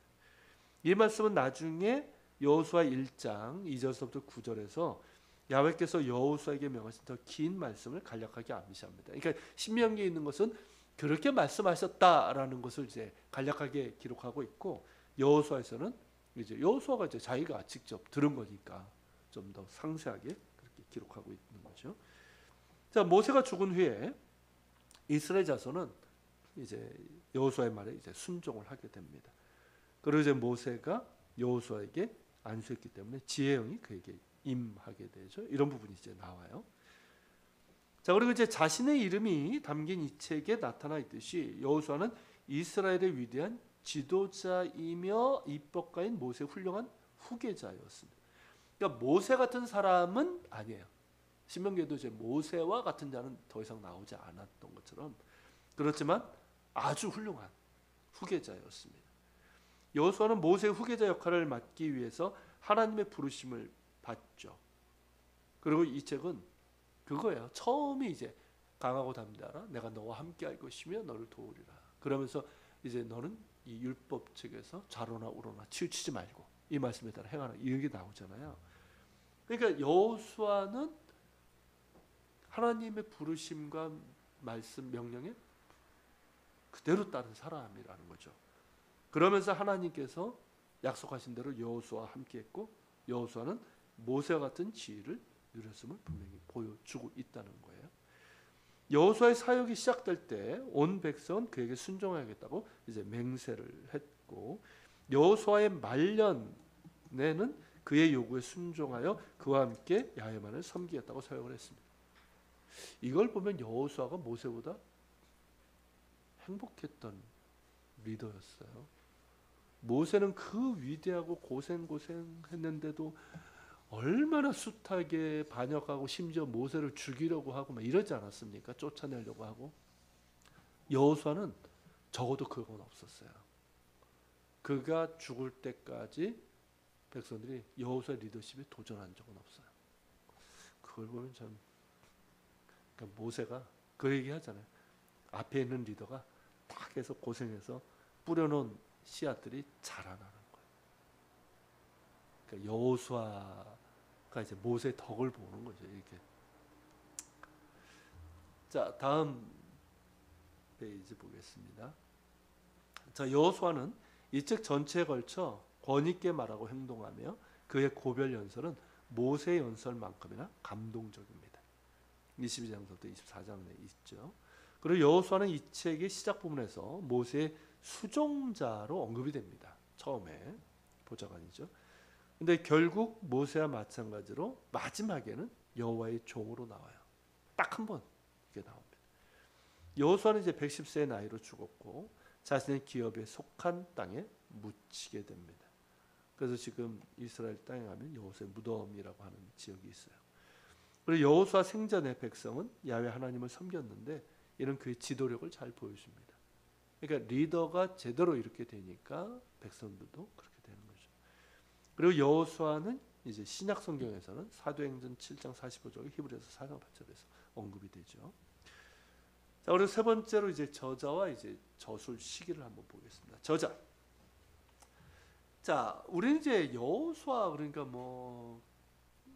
이 말씀은 나중에 여호수아 1장 2절부터 9절에서 야훼께서 여호수아에게 명하신 더 긴 말씀을 간략하게 암시합니다. 그러니까 신명기에 있는 것은 그렇게 말씀하셨다라는 것을 이제 간략하게 기록하고 있고, 여호수아에서는 이제 여호수아가 이제 자기가 직접 들은 거니까 좀 더 상세하게 그렇게 기록하고 있는 거죠. 자, 모세가 죽은 후에 이스라엘 자손은 이제 여호수아의 말에 이제 순종을 하게 됩니다. 그리고 이제 모세가 여호수아에게 안수했기 때문에 지혜의 영이 그에게 임하게 되죠. 이런 부분이 이제 나와요. 자, 그리고 이제 자신의 이름이 담긴 이 책에 나타나 있듯이 여호수아는 이스라엘의 위대한 지도자이며 입법가인 모세의 훌륭한 후계자였습니다. 그러니까 모세 같은 사람은 아니에요. 신명기에도 이제 모세와 같은 자는 더 이상 나오지 않았던 것처럼, 그렇지만 아주 훌륭한 후계자였습니다. 여호수아는 모세의 후계자 역할을 맡기 위해서 하나님의 부르심을 받죠. 그리고 이 책은 그거예요. 처음에 이제 강하고 담대하라, 내가 너와 함께 할 것이며 너를 도우리라. 그러면서 이제 너는 이 율법 책에서 좌로나 우로나 치우치지 말고 이 말씀에 따라 행하라, 이게 나오잖아요. 그러니까 여호수아는 하나님의 부르심과 말씀 명령에 그대로 따른 사람이라는 거죠. 그러면서 하나님께서 약속하신 대로 여호수아와 함께했고, 여호수아는 모세와 같은 지위를 누렸음을 분명히 보여주고 있다는 거예요. 여호수아의 사역이 시작될 때 온 백성은 그에게 순종하겠다고 이제 맹세를 했고, 여호수아의 말년에는 그의 요구에 순종하여 그와 함께 야훼만을 섬기겠다고 사역을 했습니다. 이걸 보면 여호수아가 모세보다 행복했던 리더였어요. 모세는 그 위대하고 고생했는데도 얼마나 숱하게 반역하고 심지어 모세를 죽이려고 하고 막 이러지 않았습니까? 쫓아내려고 하고. 여호수아는 적어도 그건 없었어요. 그가 죽을 때까지 백성들이 여호수아 리더십에 도전한 적은 없어요. 그걸 보면 참, 그러니까 모세가 그 얘기 하잖아요. 앞에 있는 리더가 딱 해서 고생해서 뿌려놓은 씨앗들이 자라나는 거예요. 그러니까 여호수아가 이제 모세의 덕을 보는 거죠. 이렇게. 자, 다음 페이지 보겠습니다. 자, 여호수아는 이 책 전체에 걸쳐 권위 있게 말하고 행동하며 그의 고별 연설은 모세의 연설만큼이나 감동적입니다. 22장부터 24장에 있죠. 그리고 여호수아는 이 책의 시작 부분에서 모세의 수종자로 언급이 됩니다. 처음에 보좌관이죠. 근데 결국 모세와 마찬가지로 마지막에는 여호와의 종으로 나와요. 딱 한 번 이게 나옵니다. 여호수아는 이제 110세의 나이로 죽었고 자신의 기업에 속한 땅에 묻히게 됩니다. 그래서 지금 이스라엘 땅에 가면 여호수아의 무덤이라고 하는 지역이 있어요. 그리고 여호수아 생전의 백성은 야훼 하나님을 섬겼는데 이는 그의 지도력을 잘 보여줍니다. 그러니까 리더가 제대로 이렇게 되니까 백성들도 그렇게 되는 거죠. 그리고 여호수아는 이제 신약 성경에서는 사도행전 7장 45절, 히브리서 4장 8절에서 언급이 되죠. 자, 그리고 세 번째로 이제 저자와 이제 저술 시기를 한번 보겠습니다. 저자. 자, 우리는 이제 여호수아, 그러니까 뭐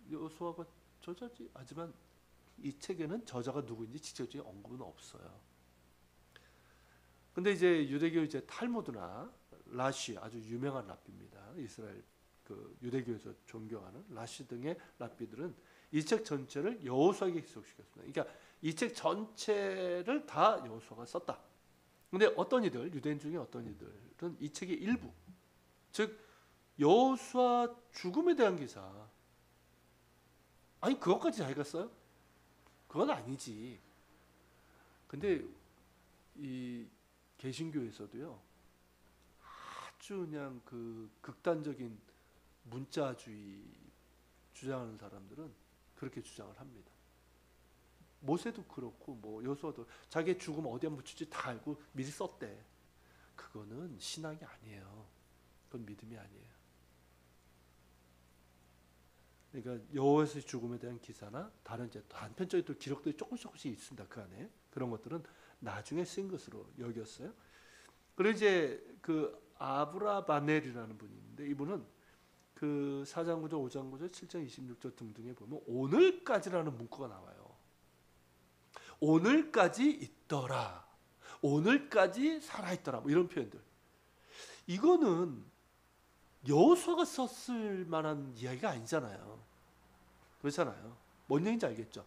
여호수아가 저자지, 하지만 이 책에는 저자가 누구인지 직접적인 언급은 없어요. 근데 이제 유대교 이제 탈무드나 라시, 아주 유명한 랍비입니다. 이스라엘 그 유대교에서 존경하는 라시 등의 랍비들은 이 책 전체를 여호수아에게 기록시켰습니다. 그러니까 이 책 전체를 다 여호수아가 썼다. 근데 어떤 이들, 유대인 중에 어떤 이들은 이 책의 일부, 즉 여호수아 죽음에 대한 기사, 아니 그것까지 자기가 써요? 그건 아니지. 근데 이 개신교에서도요, 아주 그냥 그 극단적인 문자주의 주장하는 사람들은 그렇게 주장을 합니다. 모세도 그렇고 뭐 여호수아도 자기의 죽음 어디에 묻힐지 다 알고 미리 썼대. 그거는 신앙이 아니에요. 그건 믿음이 아니에요. 그러니까 여호수아의 죽음에 대한 기사나 다른 이제 단편적인 또 기록들이 조금씩 있습니다. 그 안에 그런 것들은 나중에 쓴 것으로 여겼어요. 그리고 이제 그 아브라바넬이라는 분이 있는데, 이분은 그 4장 9절, 5장 9절, 7장 26절 등등에 보면 오늘까지라는 문구가 나와요. 오늘까지 있더라, 오늘까지 살아있더라, 뭐 이런 표현들. 이거는 여호수아가 썼을 만한 이야기가 아니잖아요. 그렇잖아요. 뭔 얘기인지 알겠죠?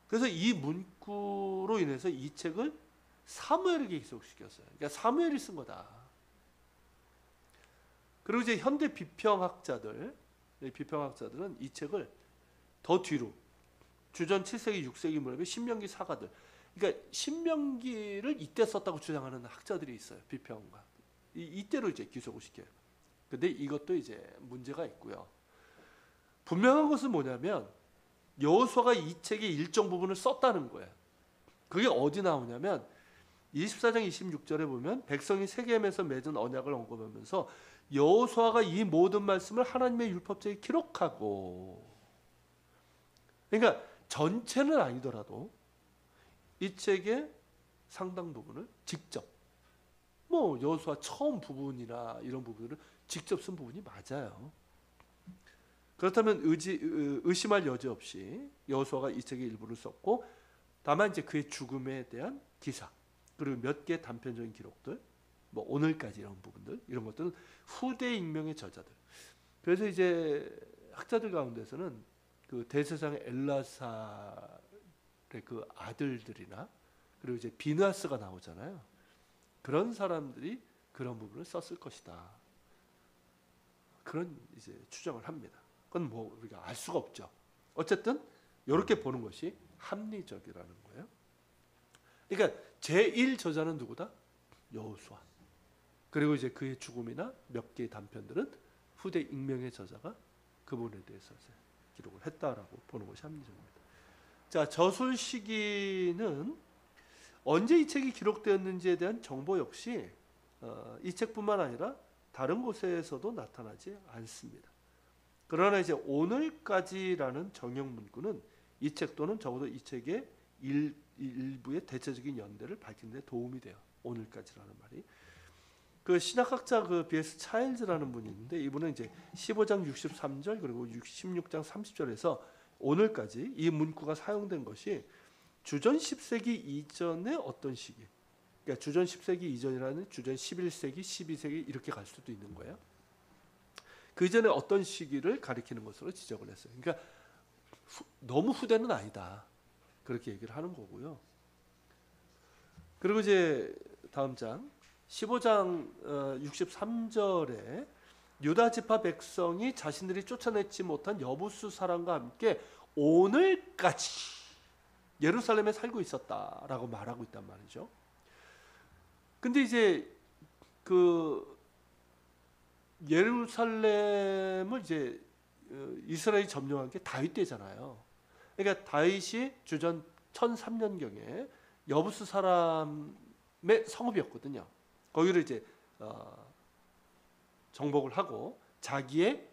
그래서 이 문구로 인해서 이 책을 사무엘에게 기록시켰어요. 그러니까 사무엘이 쓴 거다. 그리고 이제 현대 비평학자들은 이 책을 더 뒤로 주전 7세기, 6세기 무렵에 신명기 사가들, 그러니까 신명기를 이때 썼다고 주장하는 학자들이 있어요. 비평가. 이때로 이제 기록을 시켜요. 근데 이것도 이제 문제가 있고요. 분명한 것은 뭐냐면 여호수아가 이 책의 일정 부분을 썼다는 거예요. 그게 어디 나오냐면 24장 26절에 보면 백성이 세겜에서 맺은 언약을 언급하면서 여호수아가 이 모든 말씀을 하나님의 율법책에 기록하고, 그러니까 전체는 아니더라도 이 책의 상당 부분을 직접, 뭐 여호수아 처음 부분이나 이런 부분들을 직접 쓴 부분이 맞아요. 그렇다면 의심할 여지 없이 여호수아가 이 책의 일부를 썼고, 다만 이제 그의 죽음에 대한 기사, 그리고 몇 개의 단편적인 기록들, 뭐 오늘까지 이런 부분들, 이런 것들은 후대 익명의 저자들. 그래서 이제 학자들 가운데서는 그 대제사장 엘라사의 그 아들들이나, 그리고 이제 비느하스가 나오잖아요. 그런 사람들이 그런 부분을 썼을 것이다, 그런 이제 추정을 합니다. 그건 뭐 우리가 알 수가 없죠. 어쨌든 이렇게 보는 것이 합리적이라는 거예요. 그러니까 제1 저자는 누구다? 여호수아. 그리고 이제 그의 죽음이나 몇 개의 단편들은 후대 익명의 저자가 그 부분에 대해서 기록을 했다라고 보는 것이 합리적입니다. 자, 저술 시기는 언제 이 책이 기록되었는지에 대한 정보 역시 이 책뿐만 아니라 다른 곳에서도 나타나지 않습니다. 그러나 이제 오늘까지라는 정형 문구는 이 책 또는 적어도 이 책의 일부의 대체적인 연대를 밝히는 데 도움이 돼요. 오늘까지라는 말이. 그 신학학자 그 B.S. 차일즈라는 분이 있는데, 이분은 이제 15장 63절 그리고 16장 30절에서 오늘까지 이 문구가 사용된 것이 주전 10세기 이전의 어떤 시기, 그러니까 주전 10세기 이전이라는 주전 11세기, 12세기 이렇게 갈 수도 있는 거예요. 그 이전에 어떤 시기를 가리키는 것으로 지적을 했어요. 그러니까 너무 후대는 아니다, 그렇게 얘기를 하는 거고요. 그리고 이제 다음 장 15장 63절에 유다 지파 백성이 자신들이 쫓아내지 못한 여부수 사람과 함께 오늘까지 예루살렘에 살고 있었다라고 말하고 있단 말이죠. 근데 이제 그 예루살렘을 이제 이스라엘이 점령한 게 다윗 때잖아요. 그러니까 다윗이 주전 1003년경에 여부스 사람의 성읍이었거든요. 거기를 이제 정복을 하고 자기의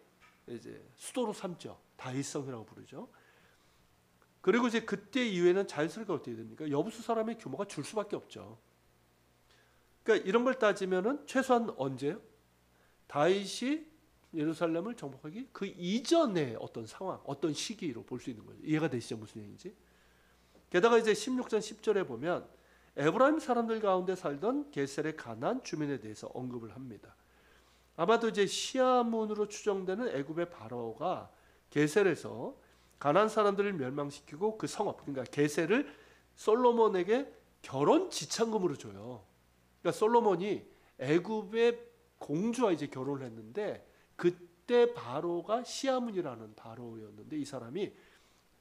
이제 수도로 삼죠. 다윗성이라고 부르죠. 그리고 이제 그때 이후에는 자연스럽게 어떻게 됩니까? 여부수 사람의 규모가 줄 수밖에 없죠. 그러니까 이런 걸 따지면은 최소한 언제요? 다윗이 예루살렘을 정복하기 그 이전의 어떤 상황, 어떤 시기로 볼 수 있는 거죠. 이해가 되시죠? 무슨 얘기인지? 게다가 이제 16장 10절에 보면 에브라임 사람들 가운데 살던 게셀의 가나안 주민에 대해서 언급을 합니다. 아마도 이제 시아문으로 추정되는 애굽의 바로가 게셀에서 가나안 사람들을 멸망시키고 그 성읍, 그러니까 게셀을 솔로몬에게 결혼 지참금으로 줘요. 그러니까 솔로몬이 애굽의 공주와 이제 결혼을 했는데 그때 바로가 시아문이라는 바로였는데 이 사람이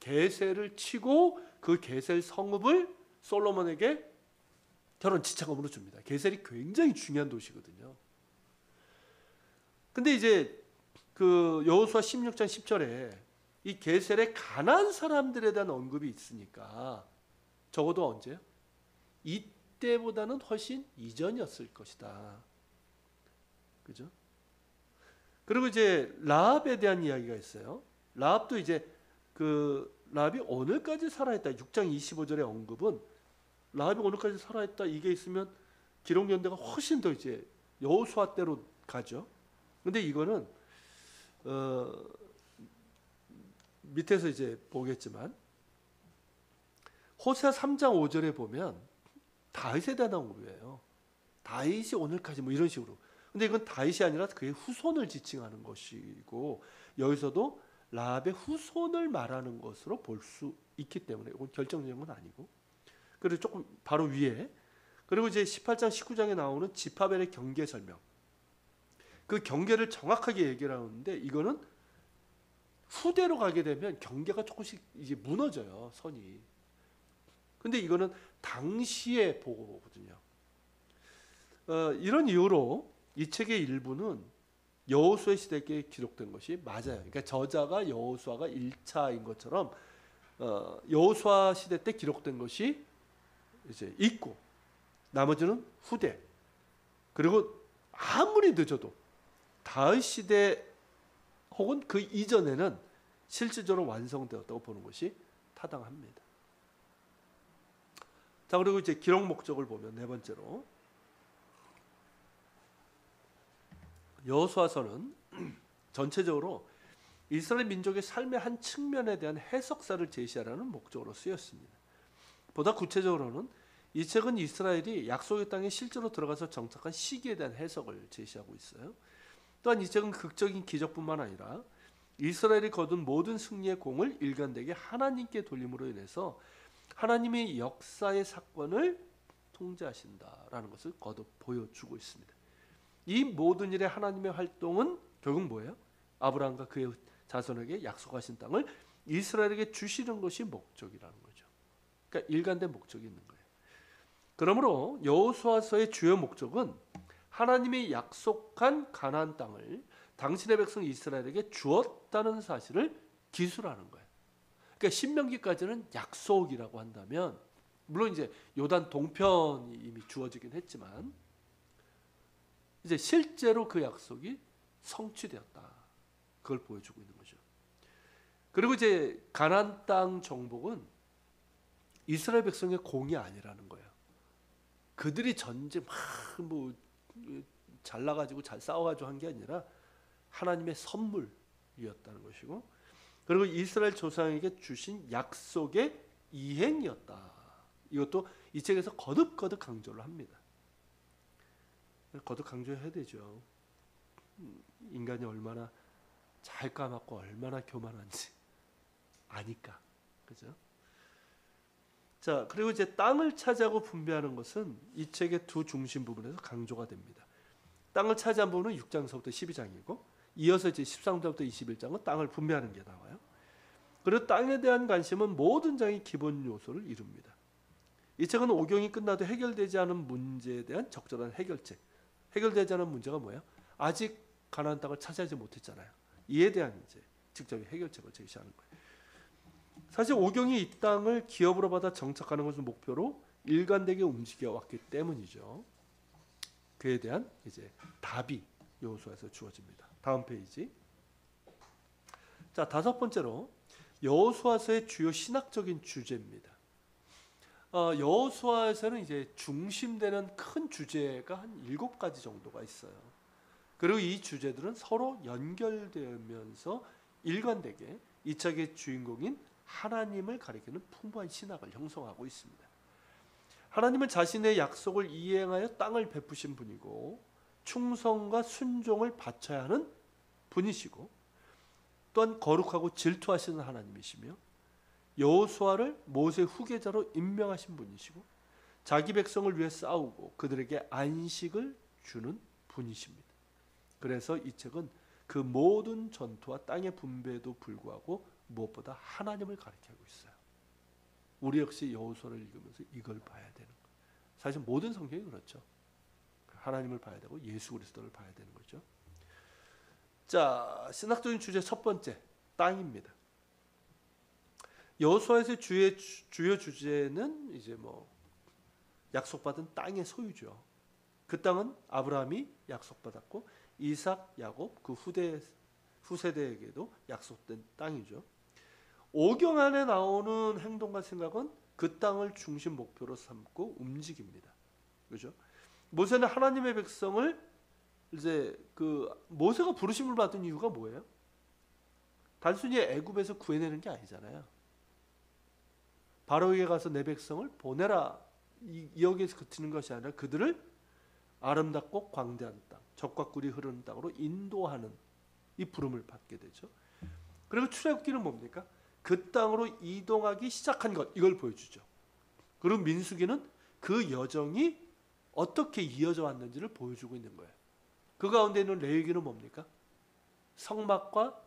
게셀을 치고 그 게셀 성읍을 솔로몬에게 결혼 지참금으로 줍니다. 게셀이 굉장히 중요한 도시거든요. 근데 이제 그 여호수아 16장 10절에 이 게셀의 가나안 사람들에 대한 언급이 있으니까 적어도 언제요? 이때보다는 훨씬 이전이었을 것이다. 그죠? 그리고 이제 라합에 대한 이야기가 있어요. 라합도 이제 그 라합이 오늘까지 살아있다. 6장 25절의 언급은 라합이 오늘까지 살아있다. 이게 있으면 기록 연대가 훨씬 더 이제 여호수아 때로 가죠. 근데 이거는 밑에서 이제 보겠지만 호세아 3장 5절에 보면 다윗에 대한 언급이에요. 다윗이 오늘까지 뭐 이런 식으로. 근데 이건 다윗이 아니라 그의 후손을 지칭하는 것이고 여기서도 라합의 후손을 말하는 것으로 볼 수 있기 때문에 이건 결정적인 건 아니고. 그리고 조금 바로 위에 그리고 이제 18장 19장에 나오는 지파벨의 경계 설명. 그 경계를 정확하게 얘기를 하는데 이거는 후대로 가게 되면 경계가 조금씩 이제 무너져요, 선이. 근데 이거는 당시의 보고거든요. 이런 이유로 이 책의 일부는 여호수아 시대에 기록된 것이 맞아요. 그러니까 저자가 여호수아가 1차인 것처럼 여호수아 시대 때 기록된 것이 이제 있고 나머지는 후대. 그리고 아무리 늦어도 다윗 시대 혹은 그 이전에는 실질적으로 완성되었다고 보는 것이 타당합니다. 자, 그리고 이제 기록 목적을 보면 네 번째로 여호수아서는 전체적으로 이스라엘 민족의 삶의 한 측면에 대한 해석사를 제시하라는 목적으로 쓰였습니다. 보다 구체적으로는 이 책은 이스라엘이 약속의 땅에 실제로 들어가서 정착한 시기에 대한 해석을 제시하고 있어요. 또한 이 책은 극적인 기적뿐만 아니라 이스라엘이 거둔 모든 승리의 공을 일관되게 하나님께 돌림으로 인해서 하나님의 역사의 사건을 통제하신다라는 것을 거듭 보여주고 있습니다. 이 모든 일의 하나님의 활동은 결국 뭐예요? 아브라함과 그의 자손에게 약속하신 땅을 이스라엘에게 주시는 것이 목적이라는 거죠. 그러니까 일관된 목적이 있는 거예요. 그러므로 여호수아서의 주요 목적은 하나님이 약속한 가나안 땅을 당신의 백성 이스라엘에게 주었다는 사실을 기술하는 거예요. 그러니까 신명기까지는 약속이라고 한다면 물론 이제 요단 동편이 이미 주어지긴 했지만 이제 실제로 그 약속이 성취되었다. 그걸 보여주고 있는 거죠. 그리고 이제 가나안 땅 정복은 이스라엘 백성의 공이 아니라는 거예요. 그들이 전쟁 뭐 잘나가지고 잘 싸워가지고 한 게 아니라 하나님의 선물이었다는 것이고 그리고 이스라엘 조상에게 주신 약속의 이행이었다. 이것도 이 책에서 거듭 강조를 합니다. 거듭 강조해야 되죠. 인간이 얼마나 잘 까맣고 얼마나 교만한지 아니까. 그죠? 자, 그리고 이제 땅을 차지하고 분배하는 것은 이 책의 두 중심 부분에서 강조가 됩니다. 땅을 차지한 부분은 6장서부터 12장이고 이어서 이제 13장부터 21장은 땅을 분배하는 게 나와요. 그리고 땅에 대한 관심은 모든 장의 기본 요소를 이룹니다. 이 책은 오경이 끝나도 해결되지 않은 문제에 대한 적절한 해결책. 해결되지 않은 문제가 뭐예요? 아직 가나안 땅을 차지하지 못했잖아요. 이에 대한 이제 직접의 해결책을 제시하는 거예요. 사실 오경이 이 땅을 기업으로 받아 정착하는 것을 목표로 일관되게 움직여 왔기 때문이죠. 그에 대한 이제 답이 여호수아에서 주어집니다. 다음 페이지. 자, 다섯 번째로 여호수아서의 주요 신학적인 주제입니다. 여호수아에서는 이제 중심되는 큰 주제가 한 7가지 정도가 있어요. 그리고 이 주제들은 서로 연결되면서 일관되게 이 책의 주인공인 하나님을 가리키는 풍부한 신학을 형성하고 있습니다. 하나님은 자신의 약속을 이행하여 땅을 베푸신 분이고 충성과 순종을 바쳐야 하는 분이시고 또한 거룩하고 질투하시는 하나님이시며 여호수아를 모세 후계자로 임명하신 분이시고 자기 백성을 위해 싸우고 그들에게 안식을 주는 분이십니다. 그래서 이 책은 그 모든 전투와 땅의 분배에도 불구하고 무엇보다 하나님을 가리키고 있어요. 우리 역시 여호수아를 읽으면서 이걸 봐야 되는 거예요. 사실 모든 성경이 그렇죠. 하나님을 봐야 되고 예수 그리스도를 봐야 되는 거죠. 자, 신학적인 주제 첫 번째, 땅입니다. 여호수아에서의 주요 주제는 이제 약속받은 땅의 소유죠. 그 땅은 아브라함이 약속받았고 이삭, 야곱 그 후세대에게도 약속된 땅이죠. 오경 안에 나오는 행동과 생각은 그 땅을 중심 목표로 삼고 움직입니다. 그렇죠? 모세는 하나님의 백성을 이제 모세가 부르심을 받은 이유가 뭐예요? 단순히 애굽에서 구해내는 게 아니잖아요. 바로에게 가서 내 백성을 보내라 여기에서 그치는 것이 아니라 그들을 아름답고 광대한 땅, 젖과 꿀이 흐르는 땅으로 인도하는 이 부름을 받게 되죠. 그리고 출애굽기는 뭡니까? 그 땅으로 이동하기 시작한 것, 이걸 보여주죠. 그리고 민수기는 그 여정이 어떻게 이어져 왔는지를 보여주고 있는 거예요. 그 가운데 있는 레위기는 뭡니까? 성막과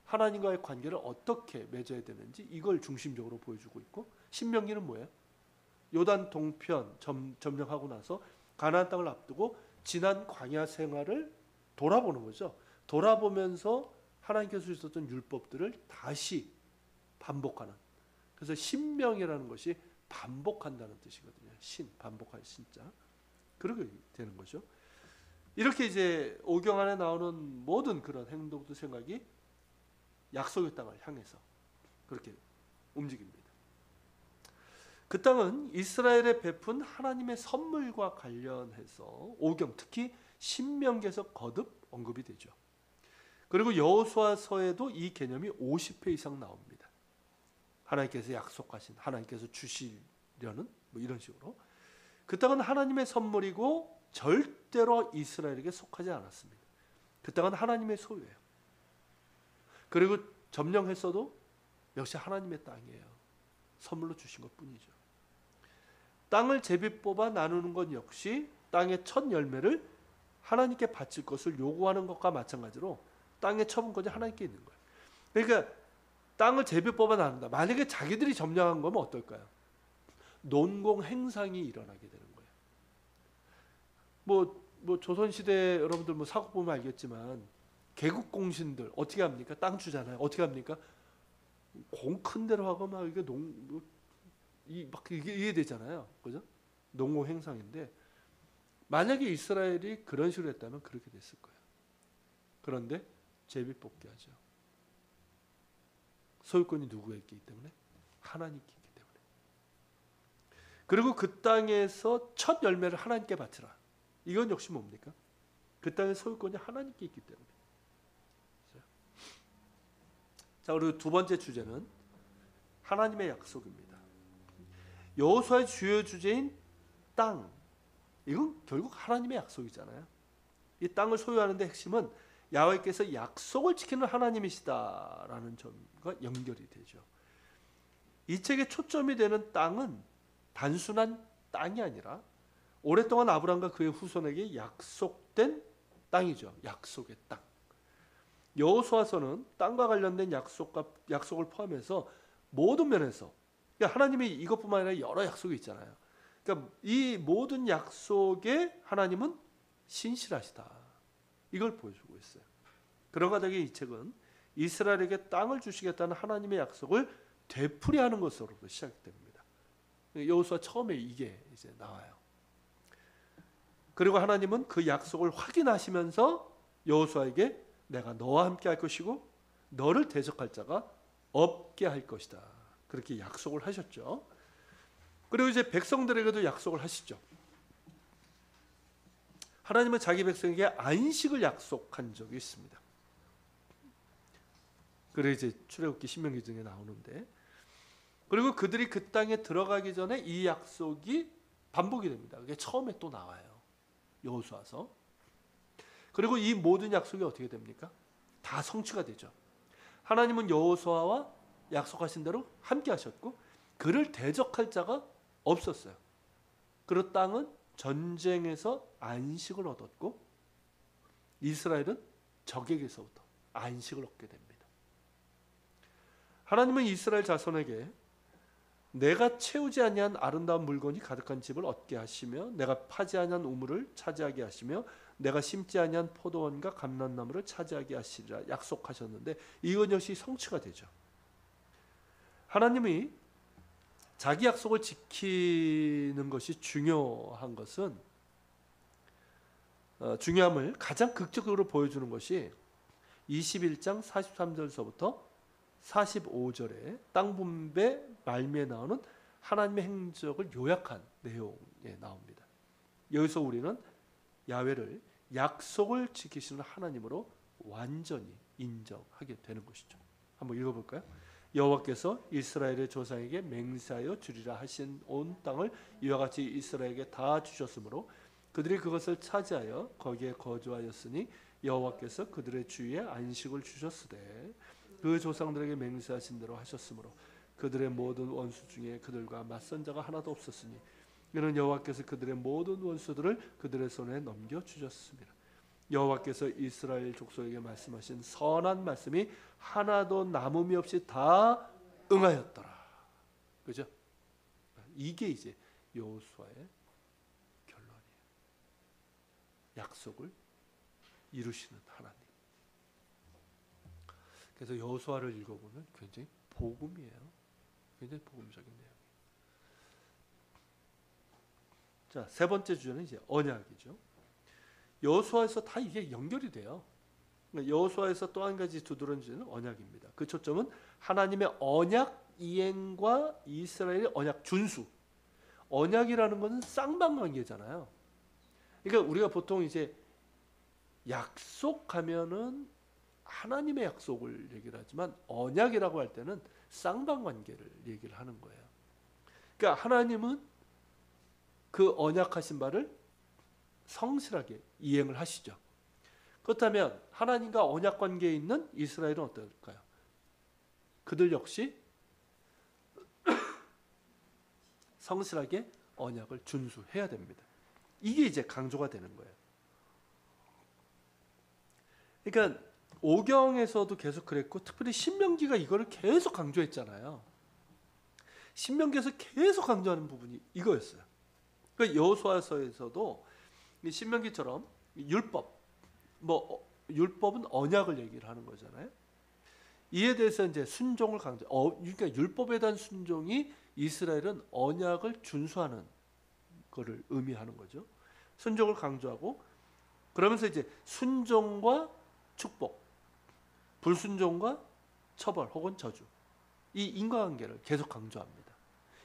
하나님과의 관계를 어떻게 맺어야 되는지 이걸 중심적으로 보여주고 있고, 신명기는 뭐예요? 요단 동편 점령하고 나서 가나안 땅을 앞두고 지난 광야 생활을 돌아보는 거죠. 돌아보면서 하나님께서 주셨던 율법들을 다시 반복하는. 그래서 신명이라는 것이 반복한다는 뜻이거든요. 반복할 신자. 그렇게 되는 거죠. 이렇게 이제 오경 안에 나오는 모든 그런 행동도 생각이 약속의 땅을 향해서 그렇게 움직입니다. 그 땅은 이스라엘에 베푼 하나님의 선물과 관련해서 오경, 특히 신명기에서 거듭 언급이 되죠. 그리고 여호수아서에도 이 개념이 50회 이상 나옵니다. 하나님께서 약속하신, 하나님께서 주시려는 이런 식으로. 그 땅은 하나님의 선물이고 절대로 이스라엘에게 속하지 않았습니다. 그 땅은 하나님의 소유예요. 그리고 점령했어도 역시 하나님의 땅이에요. 선물로 주신 것뿐이죠. 땅을 제비 뽑아 나누는 것 역시 땅의 첫 열매를 하나님께 바칠 것을 요구하는 것과 마찬가지로 땅의 처분권이 하나님께 있는 거예요. 그러니까 땅을 제비 뽑아 나눈다. 만약에 자기들이 점령한 거면 어떨까요? 논공 행상이 일어나게 되는 거예요. 조선시대 여러분들 사고 보면 알겠지만 개국공신들 어떻게 합니까? 땅 주잖아요. 어떻게 합니까? 공 큰 데로 하고 막 이게 되잖아요. 그죠? 농공 행상인데 만약에 이스라엘이 그런 식으로 했다면 그렇게 됐을 거예요. 그런데 제비 뽑기 하죠. 소유권이 누구에게 있기 때문에? 하나님께 있기 때문에. 그리고 그 땅에서 첫 열매를 하나님께 바치라. 이건 역시 뭡니까? 그 땅의 소유권이 하나님께 있기 때문에. 자, 그리고 두 번째 주제는 하나님의 약속입니다. 여호수아의 주요 주제인 땅, 이건 결국 하나님의 약속이잖아요. 이 땅을 소유하는 데 핵심은 야훼께서 약속을 지키는 하나님이시다라는 점과 연결이 되죠. 이 책의 초점이 되는 땅은 단순한 땅이 아니라 오랫동안 아브라함과 그의 후손에게 약속된 땅이죠. 약속의 땅. 여호수아서는 땅과 관련된 약속을 포함해서 모든 면에서, 그러니까 하나님이 이것뿐만 아니라 여러 약속이 있잖아요. 그러니까 이 모든 약속에 하나님은 신실하시다. 이걸 보여주고 있어요. 그런 과정에 이 책은 이스라엘에게 땅을 주시겠다는 하나님의 약속을 되풀이하는 것으로도 시작됩니다. 여호수아 처음에 이게 이제 나와요. 그리고 하나님은 그 약속을 확인하시면서 여호수아에게 내가 너와 함께 할 것이고 너를 대적할 자가 없게 할 것이다. 그렇게 약속을 하셨죠. 그리고 이제 백성들에게도 약속을 하시죠. 하나님은 자기 백성에게 안식을 약속한 적이 있습니다. 그래 이제 출애굽기 신명기 중에 나오는데, 그리고 그들이 그 땅에 들어가기 전에 이 약속이 반복이 됩니다. 그게 처음에 또 나와요. 여호수아서. 그리고 이 모든 약속이 어떻게 됩니까? 다 성취가 되죠. 하나님은 여호수아와 약속하신 대로 함께 하셨고 그를 대적할 자가 없었어요. 그리고 땅은 전쟁에서 안식을 얻었고 이스라엘은 적에게서부터 안식을 얻게 됩니다. 하나님은 이스라엘 자손에게 내가 채우지 아니한 아름다운 물건이 가득한 집을 얻게 하시며 내가 파지 아니한 우물을 차지하게 하시며 내가 심지 아니한 포도원과 감람나무를 차지하게 하시리라 약속하셨는데 이것 역시 성취가 되죠. 하나님이 자기 약속을 지키는 것이 중요한 것은 중요함을 가장 극적으로 보여주는 것이 21장 43절서부터 45절에 땅 분배 말미에 나오는 하나님의 행적을 요약한 내용에 나옵니다. 여기서 우리는 야훼를 약속을 지키시는 하나님으로 완전히 인정하게 되는 것이죠. 한번 읽어볼까요? 여호와께서 이스라엘의 조상에게 맹세하여 주리라 하신 온 땅을 이와 같이 이스라엘에게 다 주셨으므로 그들이 그것을 차지하여 거기에 거주하였으니 여호와께서 그들의 주위에 안식을 주셨으되 그 조상들에게 맹세하신 대로 하셨으므로 그들의 모든 원수 중에 그들과 맞선 자가 하나도 없었으니 이는 여호와께서 그들의 모든 원수들을 그들의 손에 넘겨주셨습니다. 여호와께서 이스라엘 족속에게 말씀하신 선한 말씀이 하나도 남음이 없이 다 응하였더라. 그죠? 이게 이제 여호수아의 결론이에요. 약속을 이루시는 하나님. 그래서 여호수아를 읽어보면 굉장히 복음이에요. 굉장히 복음적인 내용이에요. 자, 세 번째 주제는 이제 언약이죠. 여호수아에서 다 이게 연결이 돼요. 여호수아에서 또 한 가지 두드러진 주제는 언약입니다. 그 초점은 하나님의 언약 이행과 이스라엘의 언약 준수. 언약이라는 것은 쌍방관계잖아요. 그러니까 우리가 보통 이제 약속하면은 하나님의 약속을 얘기를 하지만 언약이라고 할 때는 쌍방관계를 얘기를 하는 거예요. 그러니까 하나님은 그 언약하신 바를 성실하게 이행을 하시죠. 그렇다면 하나님과 언약 관계에 있는 이스라엘은 어떨까요? 그들 역시 성실하게 언약을 준수해야 됩니다. 이게 이제 강조가 되는 거예요. 그러니까 오경에서도 계속 그랬고 특별히 신명기가 이거를 계속 강조했잖아요. 신명기에서 계속 강조하는 부분이 이거였어요. 그러니까 여호수아서에서도 신명기처럼 율법, 율법은 언약을 얘기를 하는 거잖아요. 이에 대해서 이제 순종을 강조. 그러니까 율법에 대한 순종이 이스라엘은 언약을 준수하는 것을 의미하는 거죠. 순종을 강조하고 그러면서 이제 순종과 축복, 불순종과 처벌 혹은 저주, 이 인과관계를 계속 강조합니다.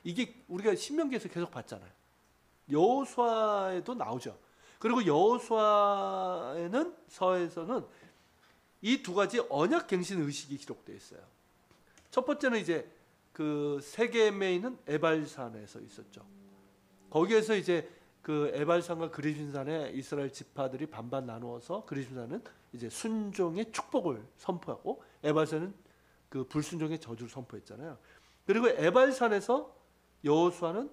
이게 우리가 신명기에서 계속 봤잖아요. 여호수아에도 나오죠. 그리고 여호수아에는 서에서는 이 두 가지 언약 갱신 의식이 기록되어 있어요. 첫 번째는 이제 그 세겜에 있는 에발산에서 있었죠. 거기에서 이제 그 에발산과 그리심산에 이스라엘 지파들이 반반 나누어서 그리심산은 이제 순종의 축복을 선포하고 에발산은 그 불순종의 저주를 선포했잖아요. 그리고 에발산에서 여호수아는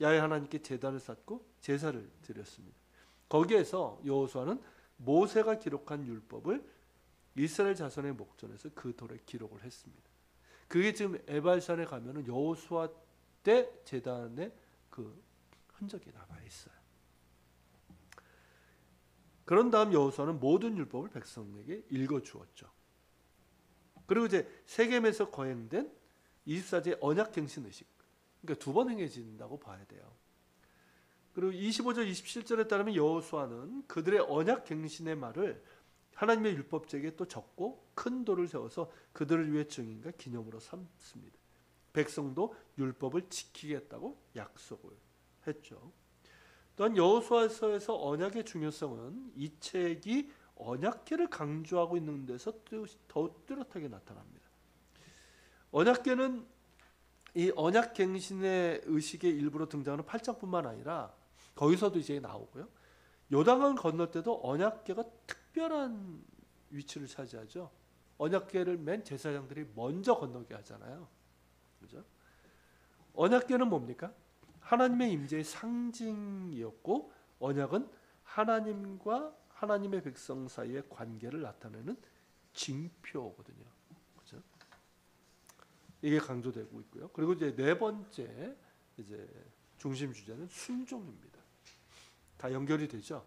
야훼 하나님께 제단을 쌓고 제사를 드렸습니다. 거기에서 여호수아는 모세가 기록한 율법을 이스라엘 자손의 목전에서 그 돌에 기록을 했습니다. 그게 지금 에발산에 가면은 여호수아 때 제단의 그 흔적이 남아 있어요. 그런 다음 여호수아는 모든 율법을 백성에게 읽어 주었죠. 그리고 이제 세겜에서 거행된 24제 언약 갱신 의식. 그러니까 두 번 행해진다고 봐야 돼요. 그리고 25절 27절에 따르면 여호수아는 그들의 언약 갱신의 말을 하나님의 율법책에 또 적고 큰 돌을 세워서 그들을 위해 증인과 기념으로 삼습니다. 백성도 율법을 지키겠다고 약속을 했죠. 또한 여호수아서에서 언약의 중요성은 이 책이 언약궤를 강조하고 있는 데서 더욱 뚜렷하게 나타납니다. 언약궤는 이 언약갱신의 의식의 일부로 등장하는 8장뿐만 아니라 거기서도 이제 나오고요. 요단강 건널 때도 언약궤가 특별한 위치를 차지하죠. 언약궤를 맨 제사장들이 먼저 건너게 하잖아요. 그죠? 언약궤는 뭡니까? 하나님의 임재의 상징이었고, 언약은 하나님과 하나님의 백성 사이의 관계를 나타내는 징표거든요. 그죠? 이게 강조되고 있고요. 그리고 이제 네 번째 이제 중심 주제는 순종입니다. 다 연결이 되죠.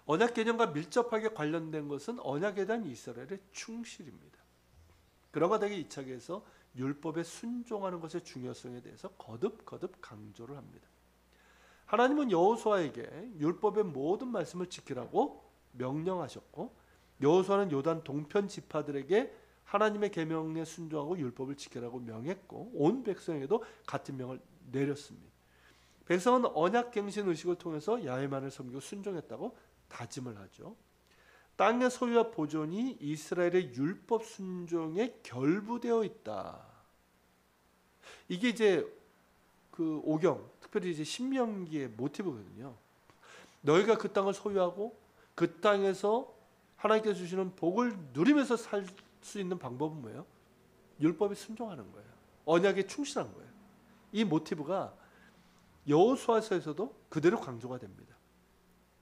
언약 개념과 밀접하게 관련된 것은 언약에 대한 이스라엘의 충실입니다. 그런 것에게 이 책에서 율법에 순종하는 것의 중요성에 대해서 거듭거듭 강조를 합니다. 하나님은 여호수아에게 율법의 모든 말씀을 지키라고 명령하셨고, 여호수아는 요단 동편 지파들에게 하나님의 계명에 순종하고 율법을 지키라고 명했고, 온 백성에게도 같은 명을 내렸습니다. 백성은 언약갱신 의식을 통해서 야훼만을 섬기고 순종했다고 다짐을 하죠. 땅의 소유와 보존이 이스라엘의 율법 순종에 결부되어 있다. 이게 이제 그 오경, 특별히 이제 신명기의 모티브거든요. 너희가 그 땅을 소유하고 그 땅에서 하나님께서 주시는 복을 누리면서 살 수 있는 방법은 뭐예요? 율법에 순종하는 거예요. 언약에 충실한 거예요. 이 모티브가 여호수아서에서도 그대로 강조가 됩니다.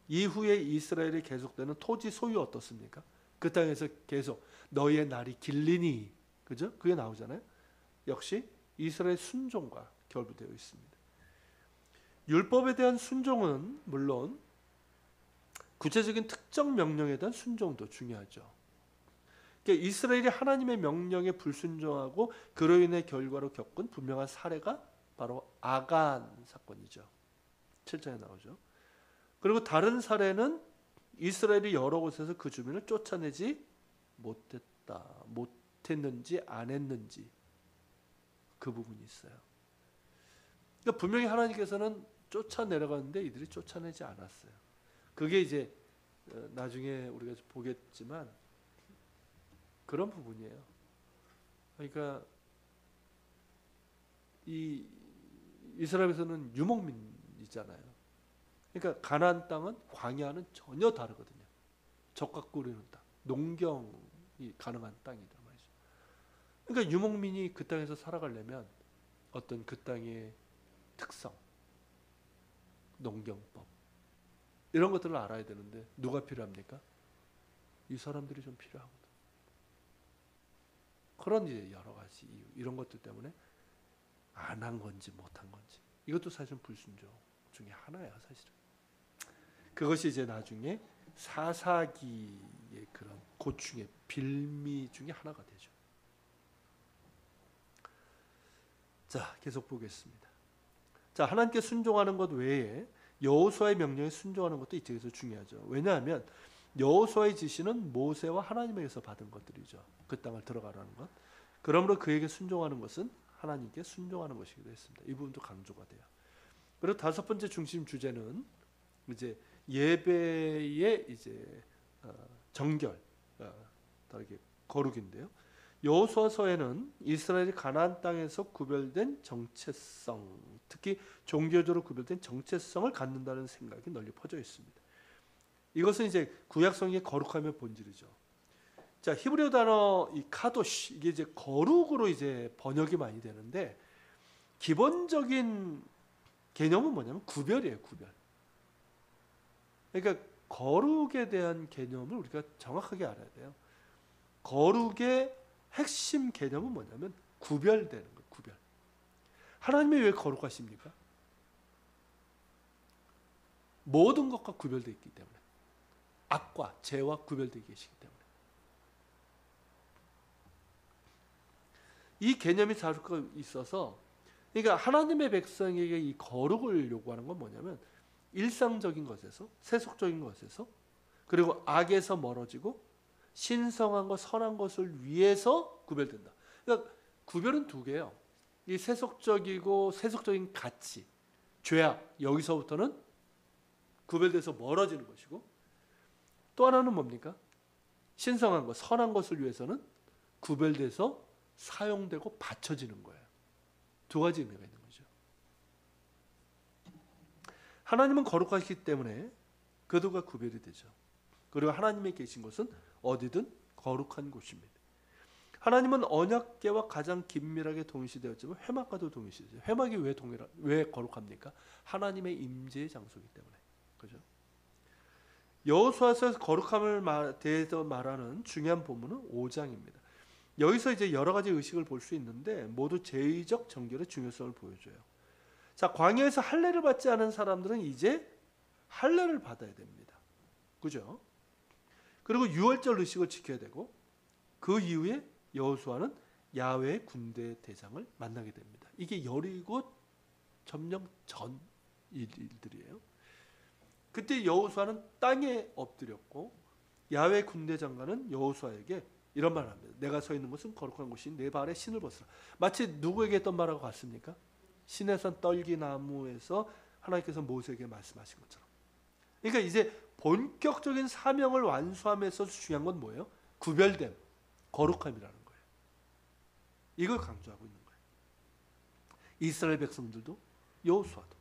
이후에 이스라엘이 계속되는 토지 소유 어떻습니까? 그 땅에서 계속 너희의 날이 길리니, 그죠? 그게 나오잖아요. 역시 이스라엘 순종과 결부되어 있습니다. 율법에 대한 순종은 물론 구체적인 특정 명령에 대한 순종도 중요하죠. 그러니까 이스라엘이 하나님의 명령에 불순종하고 그로 인해 결과로 겪은 분명한 사례가 바로 아간 사건이죠. 7장에 나오죠. 그리고 다른 사례는 이스라엘이 여러 곳에서 그 주민을 쫓아내지 못했는지 안 했는지 그 부분이 있어요. 그러니까 분명히 하나님께서는 쫓아내려갔는데 이들이 쫓아내지 않았어요. 그게 이제 나중에 우리가 보겠지만 그런 부분이에요. 그러니까 이 이스라엘에서는 유목민이잖아요. 그러니까 가나안 땅은 광야는 전혀 다르거든요. 적과 꾸리는 땅, 농경이 가능한 땅이다 말이죠. 그러니까 유목민이 그 땅에서 살아가려면 어떤 그 땅의 특성, 농경법 이런 것들을 알아야 되는데 누가 필요합니까? 이 사람들이 좀 필요하거든. 그런 이제 여러 가지 이유, 이런 것들 때문에 안 한 건지 못한 건지 이것도 사실은 불순종 중에 하나야 사실은. 그것이 이제 나중에 사사기의 그런 고충의 빌미 중에 하나가 되죠. 자, 계속 보겠습니다. 자, 하나님께 순종하는 것 외에 여호수아의 명령에 순종하는 것도 이 책에서 중요하죠. 왜냐하면 여호수아의 지시는 모세와 하나님에게서 받은 것들이죠. 그 땅을 들어가라는 것. 그러므로 그에게 순종하는 것은 하나님께 순종하는 것이기도 했습니다. 이 부분도 강조가 돼요. 그리고 다섯 번째 중심 주제는 이제 예배의 이제 정결, 다르게 거룩인데요. 여호수아서에는 이스라엘이 가나안 땅에서 구별된 정체성, 특히 종교적으로 구별된 정체성을 갖는다는 생각이 널리 퍼져 있습니다. 이것은 이제 구약 성경의 거룩함의 본질이죠. 자, 히브리어 단어 이 카도시, 이게 이제 거룩으로 이제 번역이 많이 되는데 기본적인 개념은 뭐냐면 구별이에요, 구별. 그러니까 거룩에 대한 개념을 우리가 정확하게 알아야 돼요. 거룩의 핵심 개념은 뭐냐면 구별되는 거예요, 구별. 하나님이 왜 거룩하십니까? 모든 것과 구별되어 있기 때문에. 악과 죄와 구별되어 계시기 때문에. 이 개념이 자꾸 있어서, 그러니까 하나님의 백성에게 이 거룩을 요구하는 건 뭐냐면 일상적인 것에서, 세속적인 것에서 그리고 악에서 멀어지고 신성한 것, 선한 것을 위해서 구별된다. 그러니까 구별은 두 개예요. 이 세속적인 가치, 죄악, 여기서부터는 구별돼서 멀어지는 것이고, 또 하나는 뭡니까? 신성한 것, 선한 것을 위해서는 구별돼서 사용되고 바쳐지는 거예요. 두 가지 의미가 있는 거죠. 하나님은 거룩하시기 때문에 그들과 구별이 되죠. 그리고 하나님의 계신 곳은 어디든 거룩한 곳입니다. 하나님은 언약궤와 가장 긴밀하게 동일시되었지만 회막과도 동일시되죠. 회막이 왜 거룩합니까? 하나님의 임재의 장소이기 때문에. 그죠? 여호수아서 거룩함을 대해서 말하는 중요한 본문은 5장입니다. 여기서 이제 여러 가지 의식을 볼 수 있는데 모두 제의적 정결의 중요성을 보여줘요. 자, 광야에서 할례를 받지 않은 사람들은 이제 할례를 받아야 됩니다. 그죠? 그리고 유월절 의식을 지켜야 되고, 그 이후에 여호수아는 야훼의 군대 대장을 만나게 됩니다. 이게 여리고 점령 전 일들이에요. 그때 여호수아는 땅에 엎드렸고, 야훼 군대 장관은 여호수아에게 이런 말을 합니다. 내가 서 있는 곳은 거룩한 곳이니 내 발에 신을 벗으라. 마치 누구에게 했던 말하고 같습니까? 시내산 떨기나무에서 하나님께서 모세에게 말씀하신 것처럼. 그러니까 이제 본격적인 사명을 완수함에 있어서 중요한 건 뭐예요? 구별됨, 거룩함이라는 거예요. 이걸 강조하고 있는 거예요. 이스라엘 백성들도 여호수아도.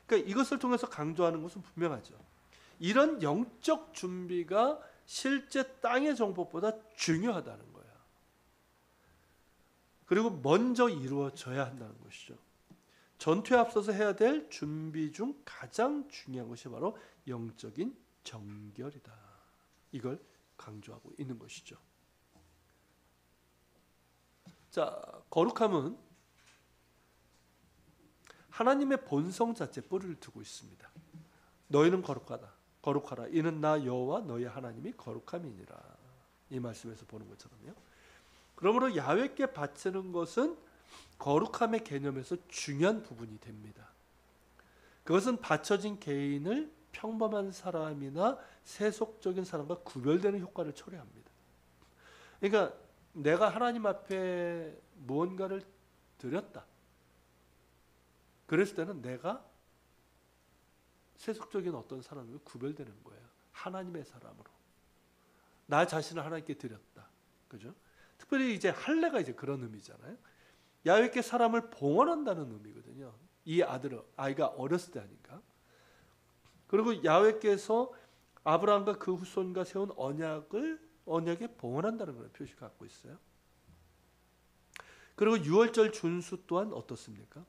그러니까 이것을 통해서 강조하는 것은 분명하죠. 이런 영적 준비가 실제 땅의 정복보다 중요하다는 거예요. 그리고 먼저 이루어져야 한다는 것이죠. 전투에 앞서서 해야 될 준비 중 가장 중요한 것이 바로 영적인 정결이다. 이걸 강조하고 있는 것이죠. 자, 거룩함은 하나님의 본성 자체에 뿌리를 두고 있습니다. 너희는 거룩하라. 이는 나 여호와 너희 하나님이 거룩함이니라. 이 말씀에서 보는 것처럼요. 그러므로 야훼께 바치는 것은 거룩함의 개념에서 중요한 부분이 됩니다. 그것은 바쳐진 개인을 평범한 사람이나 세속적인 사람과 구별되는 효과를 초래합니다. 그러니까 내가 하나님 앞에 무언가를 드렸다. 그랬을 때는 내가 세속적인 어떤 사람과 구별되는 거예요. 하나님의 사람으로. 나 자신을 하나님께 드렸다. 그죠? 특별히 이제 할례가 이제 그런 의미잖아요. 야훼께 사람을 봉헌한다는 의미거든요. 이 아이가 어렸을 때 하니까. 그리고 야훼께서 아브라함과 그 후손과 세운 언약에 봉헌한다는 그런 표시를 갖고 있어요. 그리고 유월절 준수 또한 어떻습니까?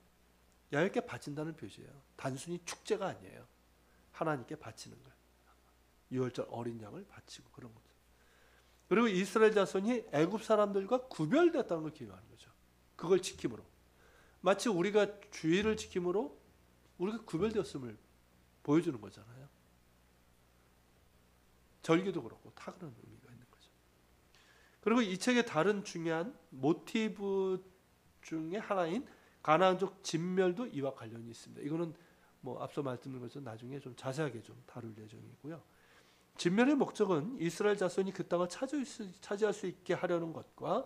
야훼께 바친다는 표시예요. 단순히 축제가 아니에요. 하나님께 바치는 거예요. 유월절 어린 양을 바치고 그런 거죠. 그리고 이스라엘 자손이 애굽 사람들과 구별됐다는 걸 기억하는 거죠. 그걸 지킴으로. 마치 우리가 주의를 지킴으로 우리가 구별되었음을 보여주는 거잖아요. 절기도 그렇고 다 그런 의미가 있는 거죠. 그리고 이 책의 다른 중요한 모티브 중에 하나인 가나안족 진멸도 이와 관련이 있습니다. 이거는 뭐 앞서 말씀드린 것처럼 나중에 좀 자세하게 좀 다룰 예정이고요. 진멸의 목적은 이스라엘 자손이 그 땅을 차지할 수 있게 하려는 것과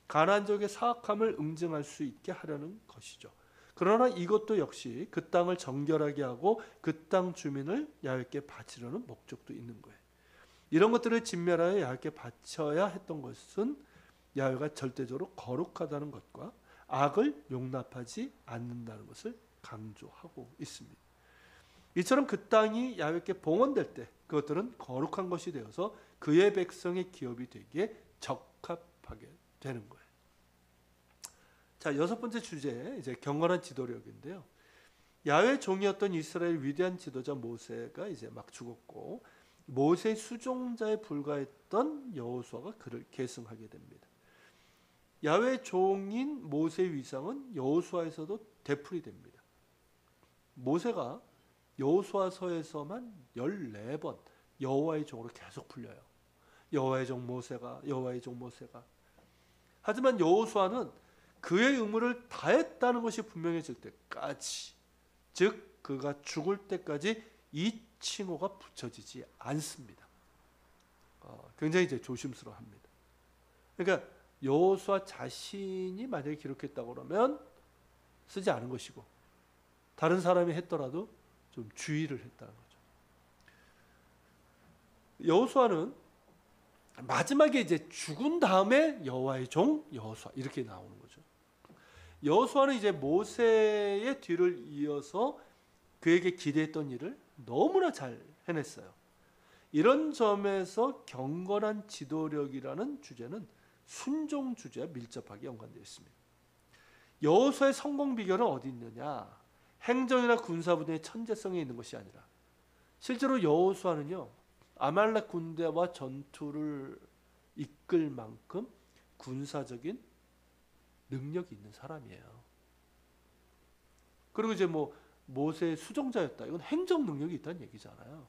가나안족의 사악함을 응징할 수 있게 하려는 것이죠. 그러나 이것도 역시 그 땅을 정결하게 하고 그 땅 주민을 야훼께 바치려는 목적도 있는 거예요. 이런 것들을 진멸하여 야훼께 바쳐야 했던 것은 야훼가 절대적으로 거룩하다는 것과 악을 용납하지 않는다는 것을 강조하고 있습니다. 이처럼 그 땅이 야훼께 봉헌될 때 그것들은 거룩한 것이 되어서 그의 백성의 기업이 되기에 적합하게 되는 거예요. 자, 여섯 번째 주제, 이제 경건한 지도력인데요. 야훼 종이었던 이스라엘 위대한 지도자 모세가 이제 막 죽었고 모세의 수종자에 불과했던 여호수아가 그를 계승하게 됩니다. 야훼 종인 모세의 위상은 여호수아에서도 되풀이 됩니다. 모세가 여호수아서에서만 14번 여호와의 종으로 계속 불려요. 여호와의 종 모세가, 여호와의 종 모세가. 하지만 여호수아는 그의 의무를 다했다는 것이 분명해질 때까지, 즉 그가 죽을 때까지 칭호가 붙여지지 않습니다. 굉장히 이제 조심스러워합니다. 그러니까 여호수아 자신이 만약에 기록했다고 그러면 쓰지 않은 것이고 다른 사람이 했더라도 좀 주의를 했다는 거죠. 여호수아는 마지막에 이제 죽은 다음에 여호와의 종 여호수아 이렇게 나오는 거죠. 여호수아는 이제 모세의 뒤를 이어서 그에게 기대했던 일을 너무나 잘 해냈어요. 이런 점에서 경건한 지도력이라는 주제는 순종 주제와 밀접하게 연관되어 있습니다. 여호수아의 성공 비결은 어디 있느냐? 행정이나 군사 분야의 천재성에 있는 것이 아니라 실제로 여호수아는요 아말렉 군대와 전투를 이끌 만큼 군사적인 능력이 있는 사람이에요. 그리고 이제 뭐 모세의 수종자였다. 이건 행정 능력이 있다는 얘기잖아요.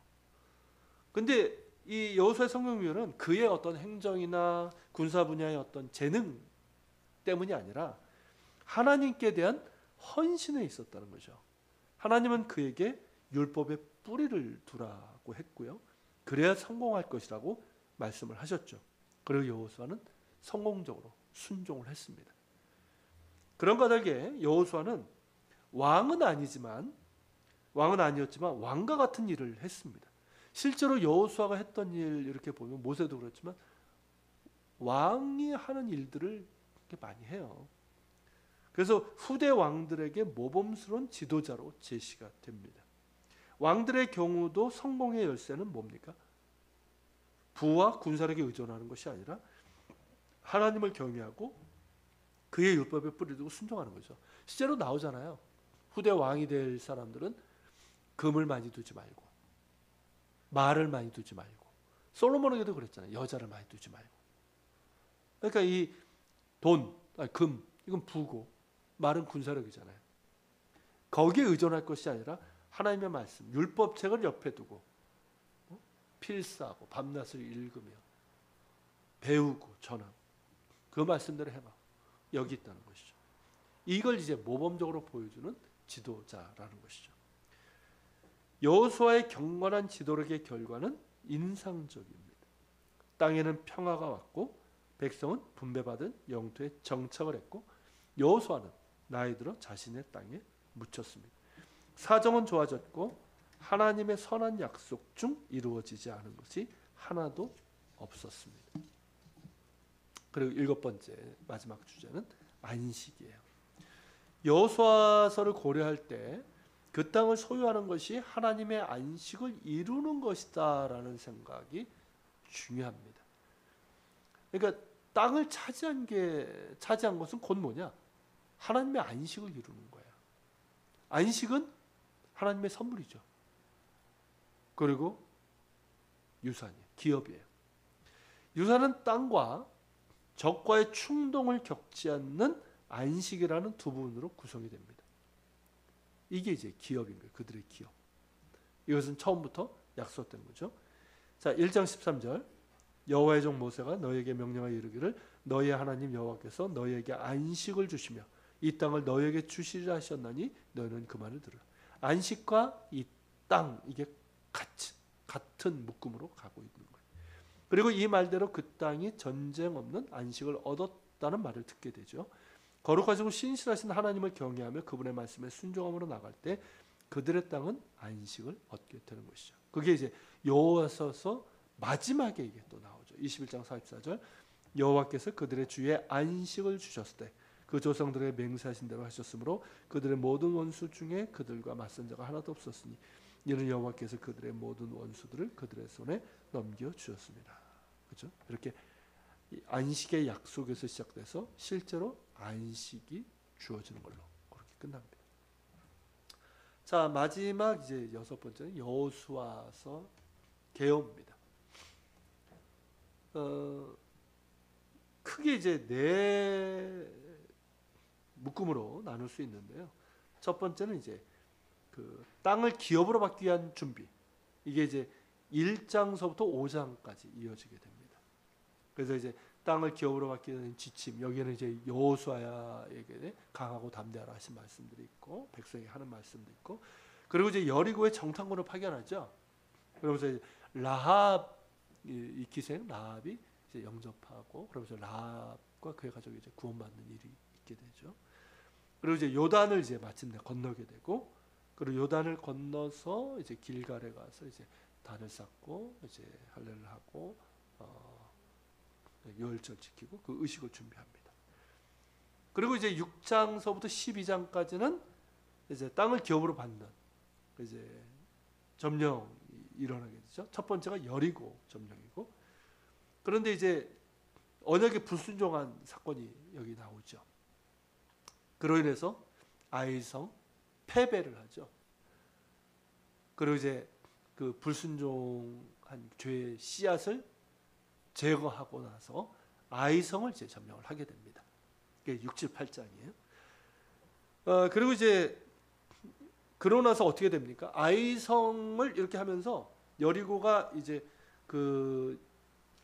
근데 이 여호수아의 성공 비결은 그의 어떤 행정이나 군사 분야의 어떤 재능 때문이 아니라 하나님께 대한 헌신에 있었다는 거죠. 하나님은 그에게 율법의 뿌리를 두라고 했고요. 그래야 성공할 것이라고 말씀을 하셨죠. 그리고 여호수아는 성공적으로 순종을 했습니다. 그런가 다르게 여호수아는 왕은 아니었지만 왕과 같은 일을 했습니다. 실제로 여호수아가 했던 일 이렇게 보면 모세도 그렇지만 왕이 하는 일들을 이렇게 많이 해요. 그래서 후대 왕들에게 모범스러운 지도자로 제시가 됩니다. 왕들의 경우도 성공의 열쇠는 뭡니까? 부와 군사력에 의존하는 것이 아니라 하나님을 경외하고 그의 율법에 뿌리 두고 순종하는 거죠. 실제로 나오잖아요. 후대 왕이 될 사람들은 금을 많이 두지 말고 말을 많이 두지 말고 솔로몬에게도 그랬잖아요. 여자를 많이 두지 말고. 그러니까 이 금 이건 부고 말은 군사력이잖아요. 거기에 의존할 것이 아니라 하나님의 말씀, 율법책을 옆에 두고 필사하고 밤낮을 읽으며 배우고 전하고 그 말씀대로 해봐. 여기 있다는 것이죠. 이걸 이제 모범적으로 보여주는 지도자라는 것이죠. 여호수아의 경건한 지도력의 결과는 인상적입니다. 땅에는 평화가 왔고 백성은 분배받은 영토에 정착을 했고 여호수아는 나이 들어 자신의 땅에 묻혔습니다. 사정은 좋아졌고 하나님의 선한 약속 중 이루어지지 않은 것이 하나도 없었습니다. 그리고 7번째 마지막 주제는 안식이에요. 여호수아서를 고려할 때 그 땅을 소유하는 것이 하나님의 안식을 이루는 것이다라는 생각이 중요합니다. 그러니까 땅을 차지한 것은 곧 뭐냐? 하나님의 안식을 이루는 거예요. 안식은 하나님의 선물이죠. 그리고 유산이에요. 기업이에요. 유산은 땅과 적과의 충동을 겪지 않는 안식이라는 두 부분으로 구성이 됩니다. 이게 이제 기업인 거예요. 그들의 기업. 이것은 처음부터 약속된 거죠. 자, 1장 13절. 여호와의 종 모세가 너희에게 명령하여 이르기를 너희의 하나님 여호와께서 너희에게 안식을 주시며 이 땅을 너희에게 주시리라 하셨나니 너희는 그 말을 들으라. 안식과 이 땅 이게 같은 묶음으로 가고 있는 거예요. 그리고 이 말대로 그 땅이 전쟁 없는 안식을 얻었다는 말을 듣게 되죠. 거룩하시고 신실하신 하나님을 경외하며 그분의 말씀에 순종함으로 나갈 때 그들의 땅은 안식을 얻게 되는 것이죠. 그게 이제 여호와서서 마지막에 이게 또 나오죠. 21장 44절 여호와께서 그들의 주에 안식을 주셨을 때 그 조상들의 맹세하신 대로 하셨으므로 그들의 모든 원수 중에 그들과 맞선 자가 하나도 없었으니 이는 여호와께서 그들의 모든 원수들을 그들의 손에 넘겨 주셨습니다. 그렇죠? 이렇게 안식의 약속에서 시작돼서 실제로 안식이 주어지는 걸로 그렇게 끝납니다. 자, 마지막 이제 6번째는 여호수아서 개요입니다. 크게 이제 네 묶음으로 나눌 수 있는데요. 첫 번째는 이제 그 땅을 기업으로 받기 위한 준비. 이게 이제 1장서부터 5장까지 이어지게 됩니다. 그래서 이제 땅을 기업으로 받기 위한 지침. 여기에는 이제 여호수아에게 강하고 담대하라 하신 말씀들이 있고 백성에게 하는 말씀도 있고 그리고 이제 여리고의 정탐꾼을 파견하죠. 그러면서 이제 라합 이 기생 라합이 이제 영접하고 그러면서 라합과 그의 가족이 이제 구원받는 일이 있게 되죠. 그리고 이제 요단을 이제 마침내 건너게 되고 그리고 요단을 건너서 이제 길갈에 가서 이제 단을 쌓고 이제 할례를 하고 유월절 지키고 그 의식을 준비합니다. 그리고 이제 6장서부터 12장까지는 이제 땅을 기업으로 받는 이제 점령이 일어나게 되죠. 첫 번째가 여리고 점령이고 그런데 이제 언약에 불순종한 사건이 여기 나오죠. 그로 인해서 아이성 패배를 하죠. 그리고 이제 그 불순종한 죄의 씨앗을 제거하고 나서 아이성을 이제 점령을 하게 됩니다. 이게 6, 7, 8장이에요. 그리고 이제 그러고 나서 어떻게 됩니까? 아이성을 이렇게 하면서 여리고가 이제 그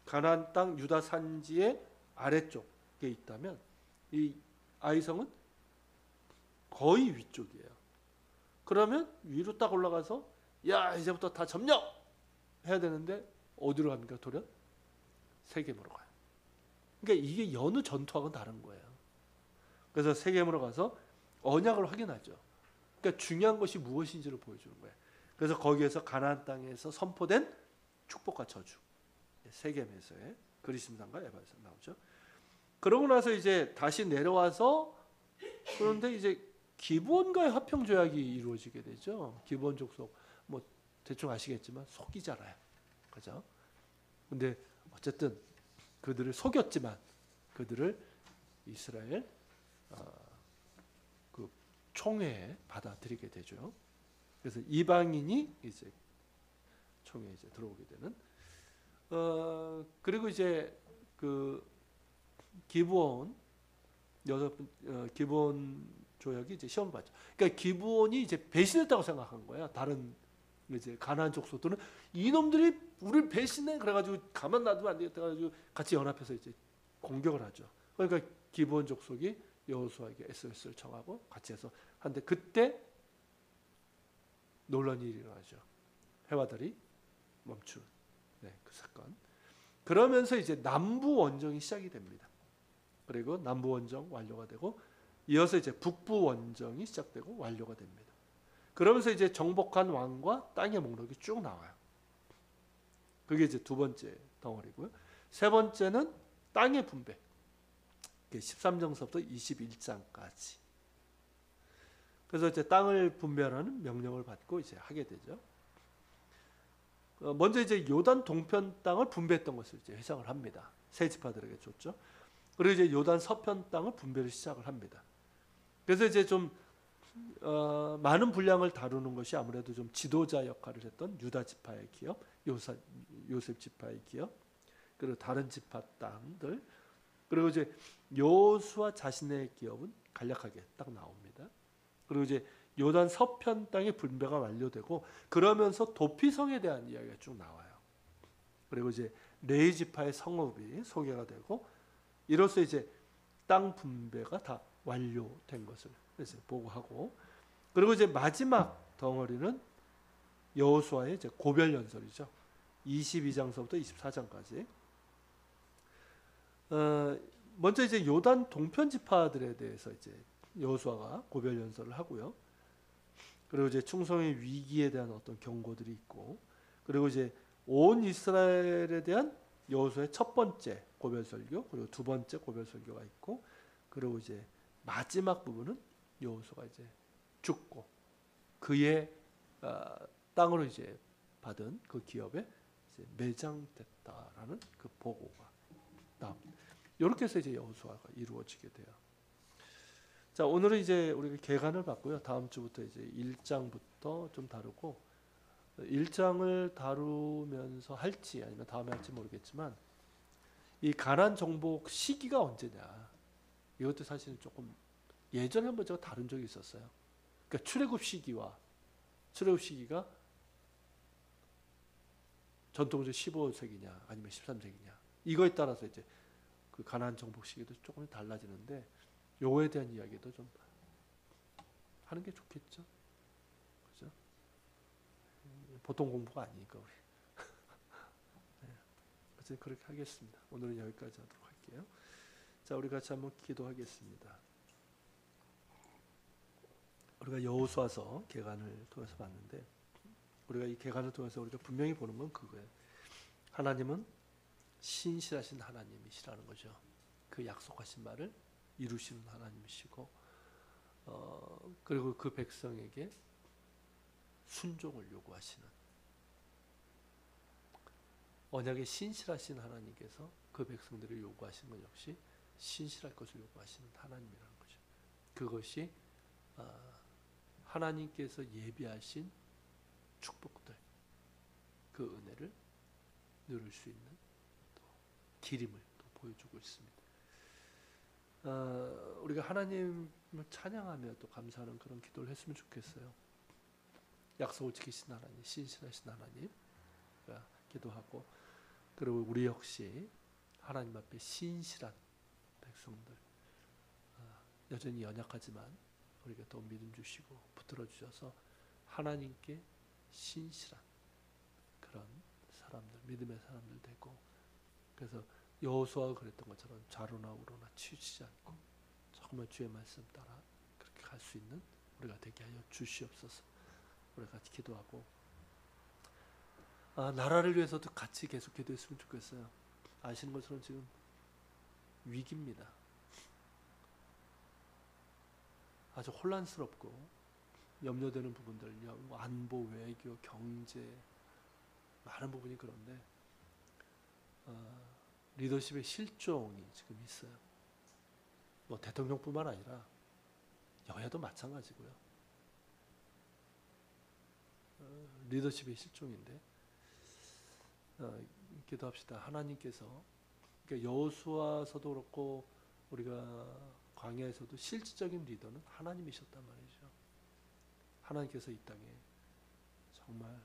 가나안 땅 유다 산지의 아래쪽에 있다면 이 아이성은 거의 위쪽이에요. 그러면 위로 딱 올라가서 야 이제부터 다 점령 해야 되는데 어디로 갑니까? 돌연 세겜으로 가요. 그러니까 이게 여느 전투하고는 다른 거예요. 그래서 세겜으로 가서 언약을 확인하죠. 그러니까 중요한 것이 무엇인지를 보여주는 거예요. 그래서 거기에서 가나안 땅에서 선포된 축복과 저주, 세겜에서의 그리심산과 에바에서 나오죠. 그러고 나서 이제 다시 내려와서 그런데 이제 기브온과의 화평 조약이 이루어지게 되죠. 기브온 족속 뭐 대충 아시겠지만 속이잖아요, 그죠? 근데 어쨌든 그들을 속였지만 그들을 이스라엘 그 총회에 받아들이게 되죠. 그래서 이방인이 이제 총회에 이제 들어오게 되는. 그리고 이제 그 기브온 기브온 조약이 이제 시험을 받죠. 그러니까 기브온이 이제 배신했다고 생각한 거야. 다른 이제 가나안 족속들은 이놈들이 우리를 배신해 그래가지고 가만 놔두면 안 되겠다 가지고 같이 연합해서 이제 공격을 하죠. 그러니까 기브온 족속이 여호수아에게 SOS를 청하고 같이 해서 한데 그때 놀라운 일이 일어나죠. 해와들이 멈춘 그 사건. 그러면서 이제 남부 원정이 시작이 됩니다. 그리고 남부 원정 완료가 되고 이어서 이제 북부 원정이 시작되고 완료가 됩니다. 그러면서 이제 정복한 왕과 땅의 목록이 쭉 나와요. 그게 이제 두 번째 덩어리고요. 세 번째는 땅의 분배. 13장서부터 21장까지. 그래서 이제 땅을 분배하라는 명령을 받고 이제 하게 되죠. 먼저 이제 요단 동편 땅을 분배했던 것을 이제 회상을 합니다. 세 지파들에게 줬죠. 그리고 이제 요단 서편 땅을 분배를 시작을 합니다. 그래서 이제 좀 많은 분량을 다루는 것이 아무래도 좀 지도자 역할을 했던 유다 지파의 기업, 요셉 지파의 기업, 그리고 다른 지파 땅들, 그리고 이제 여호수아 자신의 기업은 간략하게 딱 나옵니다. 그리고 이제 요단 서편 땅의 분배가 완료되고 그러면서 도피성에 대한 이야기가 쭉 나와요. 그리고 이제 레위 지파의 성읍이 소개가 되고 이로써 이제 땅 분배가 다 완료된 것을 이제 보고하고 그리고 이제 마지막 덩어리는 여호수아의 이제 고별 연설이죠. 22장서부터 24장까지. 먼저 이제 요단 동편 지파들에 대해서 이제 여호수아가 고별 연설을 하고요. 그리고 이제 충성의 위기에 대한 어떤 경고들이 있고, 그리고 이제 온 이스라엘에 대한 여호수아의 첫 번째 고별 설교, 그리고 두 번째 고별 설교가 있고, 그리고 이제 마지막 부분은 여호수아가 이제 죽고 그의 땅으로 이제 받은 그 기업에 이제 매장됐다라는 그 보고가 나옵니다. 이렇게 해서 이제 여호수아가 이루어지게 돼요. 자, 오늘은 이제 우리가 개간을 받고요. 다음 주부터 이제 1장부터 좀 다루고 1장을 다루면서 할지 아니면 다음에 할지 모르겠지만 이 가나안 정복 시기가 언제냐 이것도 사실은 조금 예전에 한번 제가 다룬 적이 있었어요. 그러니까 출애굽 시기가 전통적 15세기냐 아니면 13세기냐 이거에 따라서 이제 그 가나안 정복 시기도 조금 달라지는데 요거에 대한 이야기도 좀 하는 게 좋겠죠. 그죠? 보통 공부가 아니니까 우리. 어쨌든 그렇게 하겠습니다. 오늘은 여기까지 하도록 할게요. 자, 우리 같이 한번 기도하겠습니다. 우리가 여호수아서 개간을 통해서 봤는데, 우리가 이 개간을 통해서 우리가 분명히 보는 건 그거예요. 하나님은 신실하신 하나님이시라는 거죠. 그 약속하신 말을 이루시는 하나님이시고, 그리고 그 백성에게 순종을 요구하시는, 언약에 신실하신 하나님께서 그 백성들을 요구하시는 것 역시 신실할 것을 요구하시는 하나님이라는 거죠. 그것이 하나님께서 예비하신 축복들, 그 은혜를 누릴 수 있는 또 길임을 또 보여주고 있습니다. 우리가 하나님을 찬양하며 또 감사하는 그런 기도를 했으면 좋겠어요. 약속을 지키신 하나님, 신실하신 하나님 기도하고, 그리고 우리 역시 하나님 앞에 신실한 백성들, 여전히 연약하지만 우리가 더 믿음 주시고 붙들어 주셔서 하나님께 신실한 그런 사람들, 믿음의 사람들 되고, 그래서 여호수아가 그랬던 것처럼 좌로나 우로나 치우치지 않고 정말 주의 말씀 따라 그렇게 갈 수 있는 우리가 되게 하여 주시옵소서. 우리가 같이 기도하고, 나라를 위해서도 같이 계속 기도했으면 좋겠어요. 아시는 것처럼 지금 위기입니다. 아주 혼란스럽고 염려되는 부분들, 안보, 외교, 경제, 많은 부분이 그런데 리더십의 실종이 지금 있어요. 뭐 대통령뿐만 아니라 여야도 마찬가지고요. 리더십의 실종인데, 기도합시다. 하나님께서, 그러니까 여호수아서도 그렇고 우리가 광야에서도 실질적인 리더는 하나님이셨단 말이죠. 하나님께서 이 땅에 정말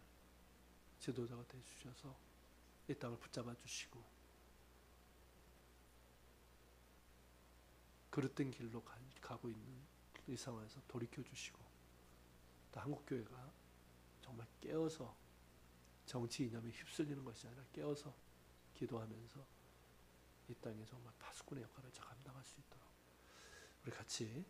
지도자가 되주셔서 이 땅을 붙잡아 주시고 그릇된 길로 가고 있는 이 상황에서 돌이켜 주시고, 또 한국교회가 정말 깨어서 정치 이념에 휩쓸리는 것이 아니라 깨어서 기도하면서 이 땅에 정말 파수꾼의 역할을 잘 감당할 수 있도록 우리 같이